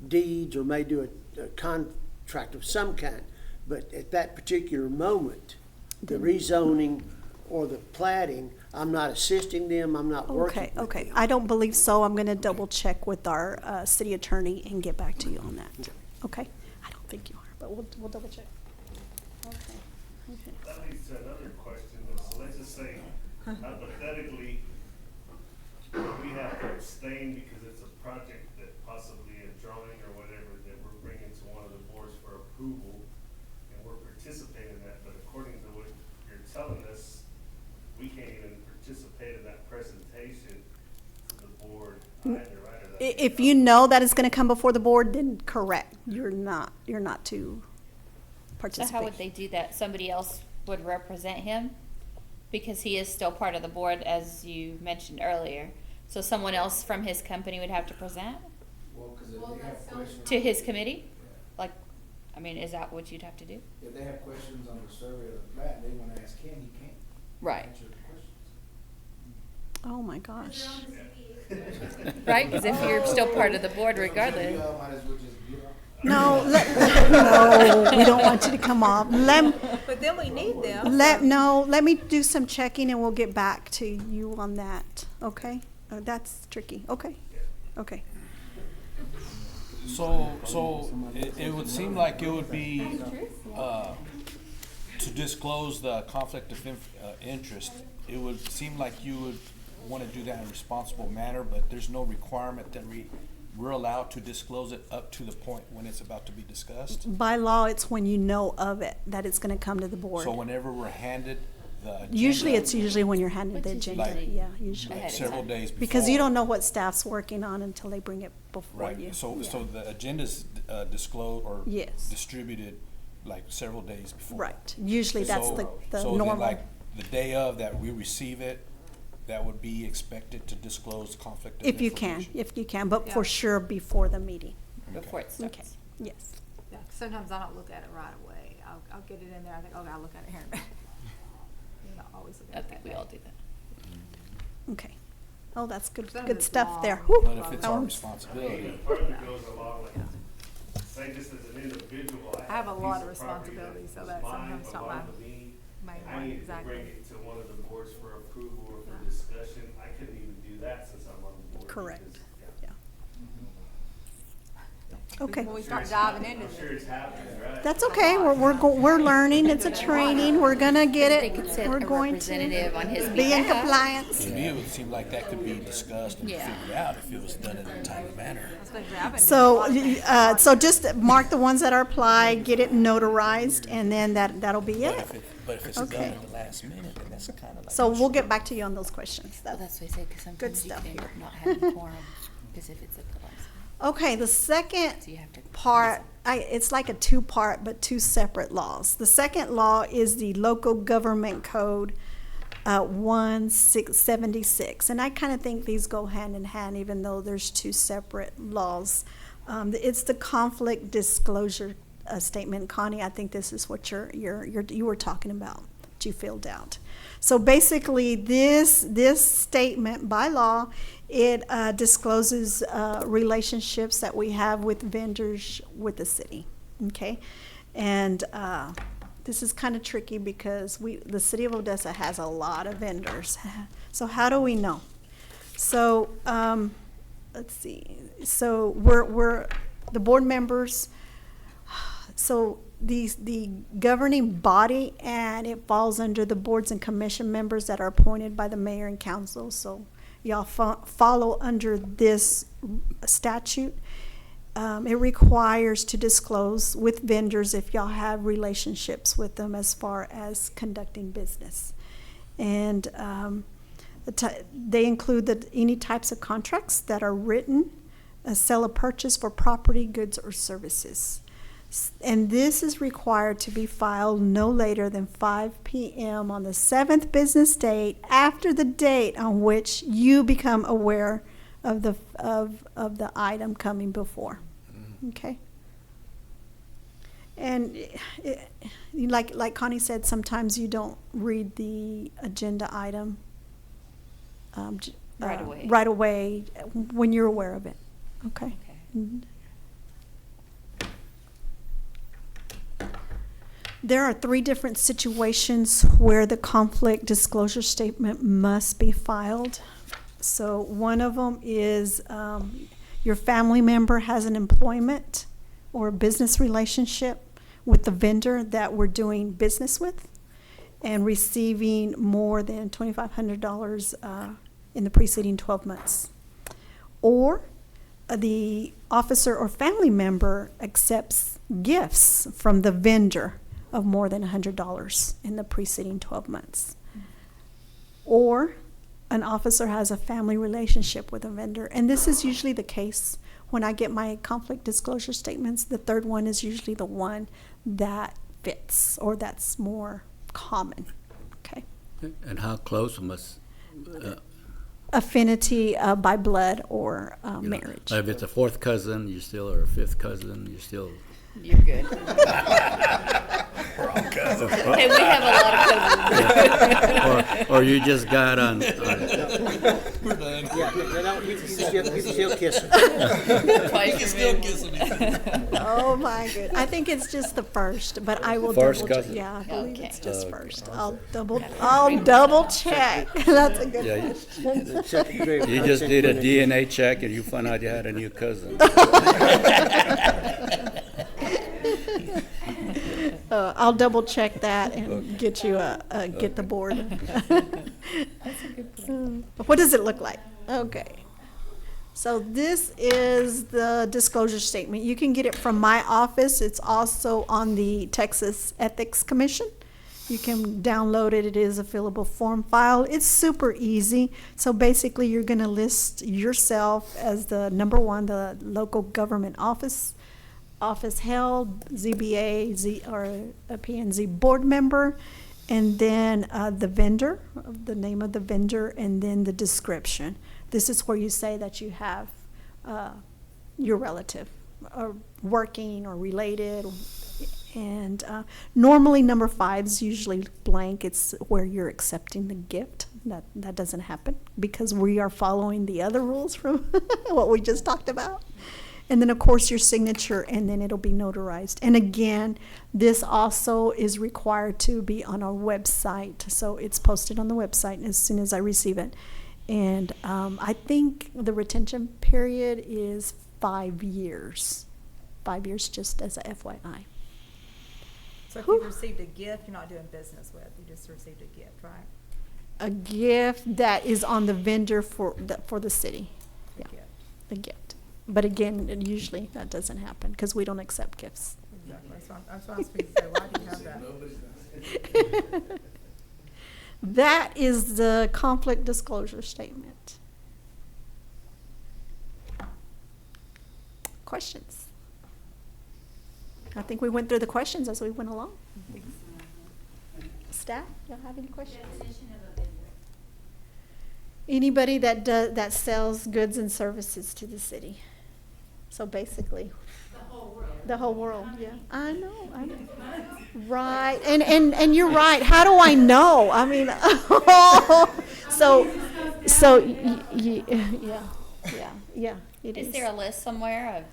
[SPEAKER 11] deeds or may do a contract of some kind. But at that particular moment, the rezoning or the platting, I'm not assisting them, I'm not working
[SPEAKER 2] Okay,
[SPEAKER 11] with
[SPEAKER 2] okay.
[SPEAKER 11] them.
[SPEAKER 2] I don't believe so. I'm gonna double check with our, city attorney and get back to you on that. Okay? I don't think you are, but we'll double check. Okay, okay.
[SPEAKER 12] That leads to another question, though. So let's just say hypothetically, we have to abstain because it's a project that possibly a drawing or whatever that we're bringing to one of the boards for approval, and we're participating in that, but according to what you're telling us, we can't even participate in that presentation to the board either, right? Or that's-
[SPEAKER 2] If you know that it's gonna come before the board, then correct. You're not to
[SPEAKER 9] So
[SPEAKER 2] participate.
[SPEAKER 9] how would they do that? Somebody else would represent him? Because he is still part of the board, as you mentioned earlier. So someone else from his company would have to present
[SPEAKER 10] Well, cause if they have questions.
[SPEAKER 9] to his committee? Like, I mean, is that what you'd have to do?
[SPEAKER 10] If they have questions on the survey of the plat, and they wanna ask him, he can't
[SPEAKER 9] Right.
[SPEAKER 10] answer the questions.
[SPEAKER 2] Oh, my gosh.
[SPEAKER 9] Right, because if you're still part of the board
[SPEAKER 10] So
[SPEAKER 9] regardless.
[SPEAKER 10] you all might as well just get off.
[SPEAKER 2] No, no, we don't want you to come off.
[SPEAKER 7] But then we need them.
[SPEAKER 2] Let me do some checking and we'll get back to you on that, okay? That's tricky, okay, okay.
[SPEAKER 5] So it would seem like it would be, to disclose the conflict of interest, it would seem like you would wanna do that in a responsible manner, but there's no requirement that we're allowed to disclose it up to the point when it's about to be discussed.
[SPEAKER 2] By law, it's when you know of it, that it's gonna come to the board.
[SPEAKER 5] So whenever we're handed the agenda.
[SPEAKER 2] Usually, it's usually when you're handed the
[SPEAKER 9] Which is
[SPEAKER 2] agenda,
[SPEAKER 5] Like-
[SPEAKER 2] yeah, usually.
[SPEAKER 9] Ahead of
[SPEAKER 5] Several
[SPEAKER 9] time.
[SPEAKER 5] days before.
[SPEAKER 2] Because you don't know what staff's working on until they bring it before you.
[SPEAKER 5] Right, so
[SPEAKER 2] Yeah.
[SPEAKER 5] the agenda's disclosed or
[SPEAKER 2] Yes.
[SPEAKER 5] distributed like several days before.
[SPEAKER 2] Right, usually that's the
[SPEAKER 5] So then
[SPEAKER 2] normal.
[SPEAKER 5] like the day of that we receive it, that would be expected to disclose conflict of
[SPEAKER 2] If you can,
[SPEAKER 5] information.
[SPEAKER 2] if you can, but for
[SPEAKER 7] Yeah.
[SPEAKER 2] sure before the meeting.
[SPEAKER 9] Before it
[SPEAKER 2] Okay,
[SPEAKER 9] starts.
[SPEAKER 2] yes.
[SPEAKER 7] Yeah, 'cause sometimes I don't look at it right away. I'll get it in there, I think, okay, I'll look at it here in a minute. You don't always look
[SPEAKER 9] I
[SPEAKER 7] at it
[SPEAKER 9] think
[SPEAKER 7] that
[SPEAKER 9] we all
[SPEAKER 7] day.
[SPEAKER 9] do that.
[SPEAKER 2] Okay. Oh, that's good,
[SPEAKER 7] Some of
[SPEAKER 2] good
[SPEAKER 7] it's
[SPEAKER 2] stuff there.
[SPEAKER 7] long.
[SPEAKER 2] Whew.
[SPEAKER 5] But if it's
[SPEAKER 2] That
[SPEAKER 5] our
[SPEAKER 2] one's-
[SPEAKER 5] responsibility,
[SPEAKER 12] Part of it goes along like, say just as an individual,
[SPEAKER 7] I have a lot
[SPEAKER 12] piece
[SPEAKER 7] of
[SPEAKER 12] property
[SPEAKER 7] responsibility, so
[SPEAKER 12] was
[SPEAKER 7] that
[SPEAKER 12] mine,
[SPEAKER 7] sometimes not
[SPEAKER 12] belonged
[SPEAKER 7] my
[SPEAKER 12] to me,
[SPEAKER 7] main
[SPEAKER 12] and I
[SPEAKER 7] one,
[SPEAKER 12] needed to
[SPEAKER 7] exactly.
[SPEAKER 12] bring it to one of the boards for approval or for discussion. I couldn't even do that since I'm on the board.
[SPEAKER 2] Correct.
[SPEAKER 12] because,
[SPEAKER 2] Yeah. Okay.
[SPEAKER 7] When we start diving into
[SPEAKER 12] I'm sure
[SPEAKER 7] this.
[SPEAKER 12] it's happening, right?
[SPEAKER 2] That's okay, we're learning, it's a training, we're gonna get
[SPEAKER 9] They
[SPEAKER 2] it,
[SPEAKER 9] could send
[SPEAKER 2] we're
[SPEAKER 9] a
[SPEAKER 2] going to
[SPEAKER 9] representative on his
[SPEAKER 2] be in
[SPEAKER 9] behalf.
[SPEAKER 2] compliance.
[SPEAKER 5] to me, it would seem like that could be discussed and
[SPEAKER 9] Yeah.
[SPEAKER 5] figured out if it was done in a timely manner.
[SPEAKER 7] Especially I've been doing a
[SPEAKER 2] So,
[SPEAKER 7] lot of things.
[SPEAKER 2] so just mark the ones that are applied, get it notarized, and then that'll be
[SPEAKER 5] But
[SPEAKER 2] it.
[SPEAKER 5] if it's done
[SPEAKER 2] Okay.
[SPEAKER 5] at the last minute, then that's kind of like.
[SPEAKER 2] So we'll get back to you on those questions.
[SPEAKER 9] Well, that's what I said, because sometimes you
[SPEAKER 2] stuff
[SPEAKER 9] can end
[SPEAKER 2] here.
[SPEAKER 9] up not having quorum, because if it's at the last.
[SPEAKER 2] Okay, the second
[SPEAKER 9] So you have to.
[SPEAKER 2] part, it's like a two-part, but two separate laws. The second law is the Local Government Code 1676. And I kind of think these go hand in hand, even though there's two separate laws. It's the conflict disclosure statement. Connie, I think this is what you were talking about, that you filled out. So basically, this statement by law, it discloses relationships that we have with vendors with the city, okay? And this is kind of tricky because the city of Odessa has a lot of vendors. So how do we know? So let's see. So we're the board members. So the governing body, and it falls under the boards and commission members that are appointed by the mayor and council. So y'all follow under this statute. it requires to disclose with vendors if y'all have relationships with them as far as conducting business. And they include any types of contracts that are written, a sale or purchase for property, goods, or services. And this is required to be filed no later than 5 p.m. on the 7th business date after the date on which you become aware of the item coming before. Okay? And like Connie said, sometimes you don't read the agenda item right away when you're aware of it. Okay? Mhm. There are 3 different situations where the conflict disclosure statement must be filed. So one of them is your family member has an employment or a business relationship with the vendor that we're doing business with and receiving more than $2,500 in the preceding 12 months. Or the officer or family member accepts gifts from the vendor of more than $100 in the preceding 12 months. Or an officer has a family relationship with a vendor. And this is usually the case when I get my conflict disclosure statements. The third one is usually the one that fits or that's more common. Okay.
[SPEAKER 6] And how close must,
[SPEAKER 2] Affinity by blood or marriage.
[SPEAKER 6] if it's a fourth cousin, you still are a fifth cousin, you still.
[SPEAKER 9] You're good. Hey, we have a lot of cousins.
[SPEAKER 6] Or you just got on
[SPEAKER 11] Yeah, you can still kiss her.
[SPEAKER 9] Twice removed.
[SPEAKER 2] Oh my goodness. I think it's just the first, but I will
[SPEAKER 6] First
[SPEAKER 2] double check.
[SPEAKER 6] cousin.
[SPEAKER 2] Yeah, I believe
[SPEAKER 9] Okay.
[SPEAKER 2] it's just
[SPEAKER 6] Okay.
[SPEAKER 2] first. I'll double check. That's a good
[SPEAKER 6] Yeah,
[SPEAKER 2] question.
[SPEAKER 11] Second degree.
[SPEAKER 6] you just did a DNA check and you found out you had a new cousin.
[SPEAKER 2] I'll double check that and get you get the board. What does it look like? Okay. So this is the disclosure statement. You can get it from my office. It's also on the Texas Ethics Commission. You can download it. It is a fillable form file. It's super easy. So basically you're going to list yourself as the number one, the local government office held, ZBA, or a P&Z board member, and then the vendor, the name of the vendor, and then the description. This is where you say that you have your relative or working or related. And normally number 5 is usually blank. It's where you're accepting the gift. That doesn't happen because we are following the other rules from what we just talked about. And then, of course, your signature, and then it'll be notarized. And again, this also is required to be on our website. So it's posted on the website as soon as I receive it. And I think the retention period is 5 years. 5 years, just as a FYI.
[SPEAKER 7] So if you received a gift, you're not doing business with, you just received a gift, right?
[SPEAKER 2] A gift that is on the vendor for the city.
[SPEAKER 7] A
[SPEAKER 2] Yeah,
[SPEAKER 7] gift.
[SPEAKER 2] a gift. But again, usually that doesn't happen because we don't accept gifts.
[SPEAKER 7] Exactly. That's what I was going to say. Why do you have that?
[SPEAKER 2] That is the conflict disclosure statement. Questions? I think we went through the questions as we went along. Staff, y'all have any questions? Anybody that sells goods and services to the city. So basically. The whole world, yeah. I know. Right, and you're right. How do I know? I mean, yeah, it is.
[SPEAKER 9] Is there a list somewhere of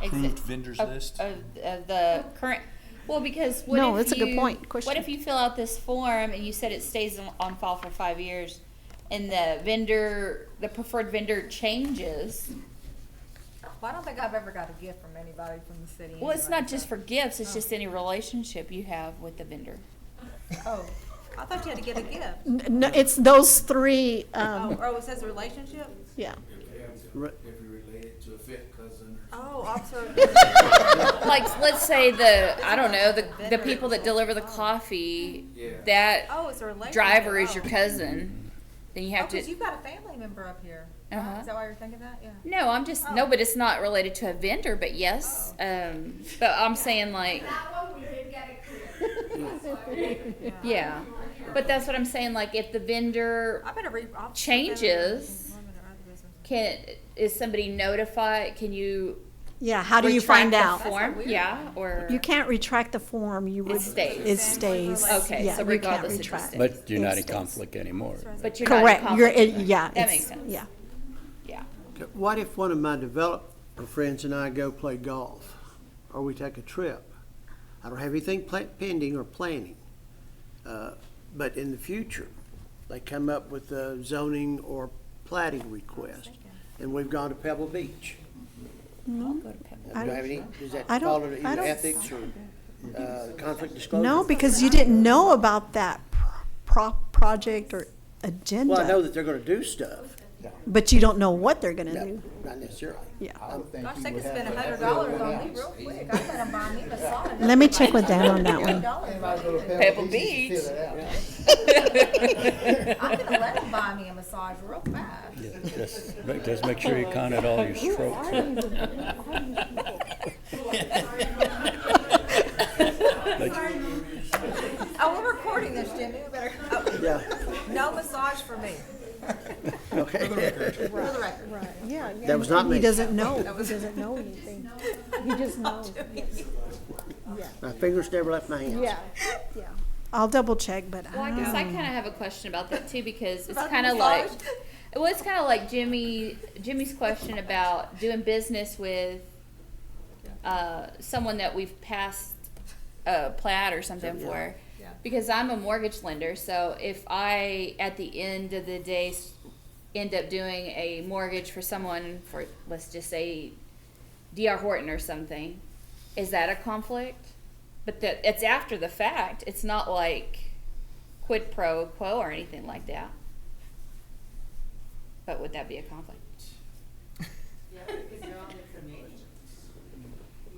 [SPEAKER 5] Approved vendors list?
[SPEAKER 9] Of the current, well, because what
[SPEAKER 2] No,
[SPEAKER 9] if
[SPEAKER 2] that's a good
[SPEAKER 9] you-
[SPEAKER 2] point. Question.
[SPEAKER 9] What if you fill out this form and you said it stays on file for 5 years and the preferred vendor changes?
[SPEAKER 7] Well, I don't think I've ever got a gift from anybody from the city.
[SPEAKER 9] Well, it's
[SPEAKER 7] anyway,
[SPEAKER 9] not just
[SPEAKER 7] so-
[SPEAKER 9] for gifts, it's just any relationship you have with the vendor.
[SPEAKER 7] Oh, I thought you had to get a gift.
[SPEAKER 2] No, it's those 3,
[SPEAKER 7] Oh, it says relationship?
[SPEAKER 2] yeah.
[SPEAKER 10] if you're related to a fifth cousin or something.
[SPEAKER 7] Oh, officer.
[SPEAKER 9] Like, let's say I don't know, the people that deliver the coffee,
[SPEAKER 10] Yeah.
[SPEAKER 9] that
[SPEAKER 7] Oh, it's a relationship.
[SPEAKER 9] driver is your
[SPEAKER 7] Oh.
[SPEAKER 9] cousin, then you have
[SPEAKER 7] because
[SPEAKER 9] to.
[SPEAKER 7] you've got a family member up here.
[SPEAKER 9] Uh-huh.
[SPEAKER 7] Is that why you're thinking that? Yeah.
[SPEAKER 9] No, I'm just, no, but it's not related to a vendor, but yes. But I'm saying like,
[SPEAKER 4] That one, we did get it clear.
[SPEAKER 9] yeah. But that's what I'm saying, like, if the vendor
[SPEAKER 7] I better read.
[SPEAKER 9] changes, is somebody notified, can you
[SPEAKER 2] Yeah, how do you find
[SPEAKER 9] retract
[SPEAKER 2] out?
[SPEAKER 9] the form?
[SPEAKER 7] weird.
[SPEAKER 9] Yeah, or?
[SPEAKER 2] You can't retract the form, you would.
[SPEAKER 9] stays.
[SPEAKER 2] It stays.
[SPEAKER 9] Okay,
[SPEAKER 2] Yeah,
[SPEAKER 9] so
[SPEAKER 2] you can't
[SPEAKER 9] regardless it just
[SPEAKER 2] retract.
[SPEAKER 9] stays.
[SPEAKER 6] But you're not
[SPEAKER 2] It
[SPEAKER 6] in
[SPEAKER 2] stays.
[SPEAKER 6] conflict anymore.
[SPEAKER 9] But you're not in
[SPEAKER 2] Correct, you're,
[SPEAKER 9] conflict.
[SPEAKER 2] yeah.
[SPEAKER 9] That
[SPEAKER 2] it's-
[SPEAKER 9] makes sense.
[SPEAKER 2] Yeah.
[SPEAKER 9] Yeah.
[SPEAKER 11] What if one of my developer friends and I go play golf, or we take a trip? I don't have anything pending or planning, but in the future, they come up with a zoning or plating request, and we've gone to Pebble Beach.
[SPEAKER 9] I'll go to Pebble.
[SPEAKER 11] Do you have any, does that
[SPEAKER 2] I don't-
[SPEAKER 11] fall under
[SPEAKER 2] I
[SPEAKER 11] either
[SPEAKER 2] don't-
[SPEAKER 11] ethics or conflict disclosure?
[SPEAKER 2] No, because you didn't know about that project or agenda.
[SPEAKER 11] Well, I know that they're gonna do stuff,
[SPEAKER 2] But you don't know what they're gonna
[SPEAKER 11] no,
[SPEAKER 2] do.
[SPEAKER 11] not necessarily.
[SPEAKER 2] Yeah.
[SPEAKER 8] I would think
[SPEAKER 7] Gosh,
[SPEAKER 8] you
[SPEAKER 7] they
[SPEAKER 8] would
[SPEAKER 7] could
[SPEAKER 8] have
[SPEAKER 7] spend
[SPEAKER 8] to
[SPEAKER 7] $100 on me real quick. I let them buy me a massage.
[SPEAKER 2] Let me check with Dan on that one.
[SPEAKER 8] Anybody go to
[SPEAKER 9] Pebble
[SPEAKER 8] just to
[SPEAKER 9] Beach.
[SPEAKER 8] fill it out.
[SPEAKER 7] I'm gonna let them buy me a massage real fast.
[SPEAKER 6] Just make sure you counted all your strokes.
[SPEAKER 7] Oh, we're recording this, Jimmy. We better. Oh,
[SPEAKER 11] Yeah,
[SPEAKER 7] no massage for me.
[SPEAKER 11] okay.
[SPEAKER 7] For the record.
[SPEAKER 2] Right, yeah.
[SPEAKER 11] That was not me.
[SPEAKER 2] He doesn't know, he doesn't know anything. He just knows.
[SPEAKER 11] My fingers never left my hands.
[SPEAKER 2] Yeah, yeah. I'll double check, but
[SPEAKER 9] Well, I guess I kind of have a question about that too, because it's
[SPEAKER 7] About the
[SPEAKER 9] kind of like,
[SPEAKER 7] massage?
[SPEAKER 9] well, it's kind of like Jimmy's question about doing business with someone that we've passed a plat or something for.
[SPEAKER 7] Yeah.
[SPEAKER 9] Because I'm a mortgage lender, so if I, at the end of the day, end up doing a mortgage for someone for, let's just say, D.R. Horton or something, is that a conflict? But that, it's after the fact. It's not like quid pro quo or anything like that. But would that be a conflict?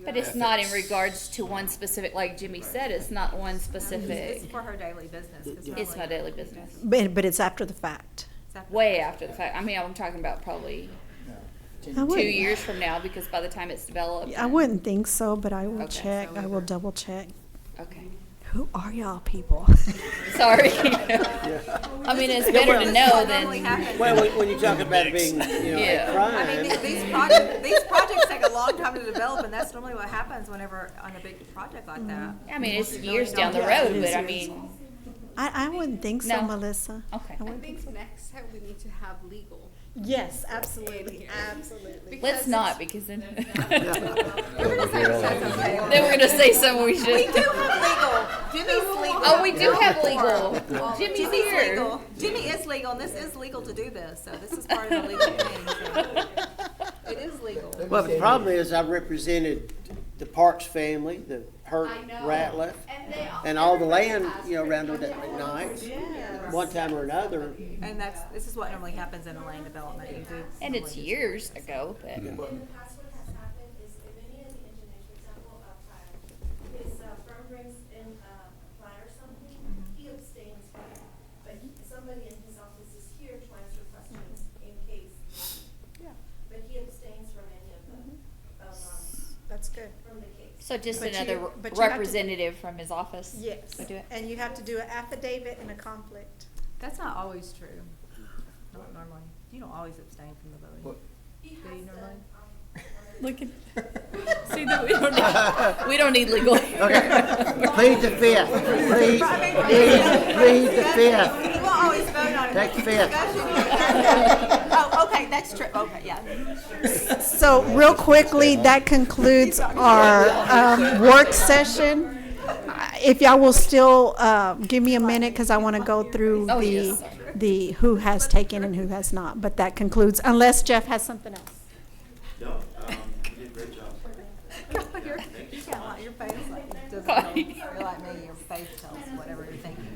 [SPEAKER 9] But it's not in regards to one specific, like Jimmy said, it's not one
[SPEAKER 7] It's
[SPEAKER 9] specific,
[SPEAKER 7] for her daily business.
[SPEAKER 9] it's my daily business.
[SPEAKER 2] But it's after the fact.
[SPEAKER 9] Way after the fact. I mean, I'm talking about probably
[SPEAKER 2] I
[SPEAKER 9] 2
[SPEAKER 2] wouldn't-
[SPEAKER 9] years from now, because by the time it's developed.
[SPEAKER 2] I wouldn't think so, but I will
[SPEAKER 9] Okay.
[SPEAKER 2] check, I will double check.
[SPEAKER 9] Okay.
[SPEAKER 2] Who are y'all people?
[SPEAKER 9] Sorry. I mean, it's better to know than,
[SPEAKER 11] Well, when you talk about being,
[SPEAKER 9] Yeah.
[SPEAKER 11] a crime.
[SPEAKER 7] I mean, these projects take a long time to develop, and that's normally what happens whenever on a big project like that.
[SPEAKER 9] I mean, it's years down the
[SPEAKER 2] Yeah, it
[SPEAKER 9] road,
[SPEAKER 2] is
[SPEAKER 9] but I
[SPEAKER 2] years.
[SPEAKER 9] mean,
[SPEAKER 2] I wouldn't think so,
[SPEAKER 9] No.
[SPEAKER 2] Melissa.
[SPEAKER 9] okay.
[SPEAKER 2] I
[SPEAKER 13] I
[SPEAKER 2] wouldn't think
[SPEAKER 13] think next time we need to have legal.
[SPEAKER 2] Yes, absolutely, absolutely.
[SPEAKER 9] Let's not, because then,
[SPEAKER 7] You're gonna say that's okay.
[SPEAKER 9] then we're gonna say something we
[SPEAKER 7] We
[SPEAKER 9] should.
[SPEAKER 7] do have legal. Jimmy's legal.
[SPEAKER 9] Oh, we do have legal. Jimmy's
[SPEAKER 7] Jimmy's
[SPEAKER 9] here.
[SPEAKER 7] legal. Jimmy is legal, and this is legal to do this, so this is part of the legal thing. So. It is legal.
[SPEAKER 11] Well, the problem is I represented the Parks family, the Hurt
[SPEAKER 4] I know.
[SPEAKER 11] Ratliff, and all the land, around with that McKnight, one time or another.
[SPEAKER 7] And this is what normally happens in a land development. You do.
[SPEAKER 9] And it's years ago, but.
[SPEAKER 4] In the past, what has happened is if any of the engineers, for example, his firm brings in a plan or something, he abstains from it. But somebody in his office is here to answer questions in case.
[SPEAKER 2] Yeah.
[SPEAKER 4] But he abstains from any of the,
[SPEAKER 2] That's good.
[SPEAKER 4] from the case.
[SPEAKER 9] So just
[SPEAKER 2] But you-
[SPEAKER 9] another
[SPEAKER 2] but you have to-
[SPEAKER 9] representative from his office?
[SPEAKER 2] Yes,
[SPEAKER 9] would do it?
[SPEAKER 2] and you have to do an affidavit and a conflict.
[SPEAKER 7] That's not always true. Not normally. You don't always abstain from the voting.
[SPEAKER 4] He
[SPEAKER 7] Do
[SPEAKER 4] has
[SPEAKER 7] you normally?
[SPEAKER 9] Look at, see that we don't need legal.
[SPEAKER 11] Okay, plead the fifth. Plead the fifth.
[SPEAKER 7] You won't always vote on it.
[SPEAKER 11] Take the fifth.
[SPEAKER 7] Oh, okay, that's true. Okay, yeah.
[SPEAKER 2] So real quickly, that concludes our work session. If y'all will still give me a minute, because I want to go through
[SPEAKER 9] Oh, yes.
[SPEAKER 2] the who has taken and who has not. But that concludes, unless Jeff has something else.
[SPEAKER 1] No, you did a great job.
[SPEAKER 7] Your face like doesn't know. You're like me. Your face tells whatever you're thinking.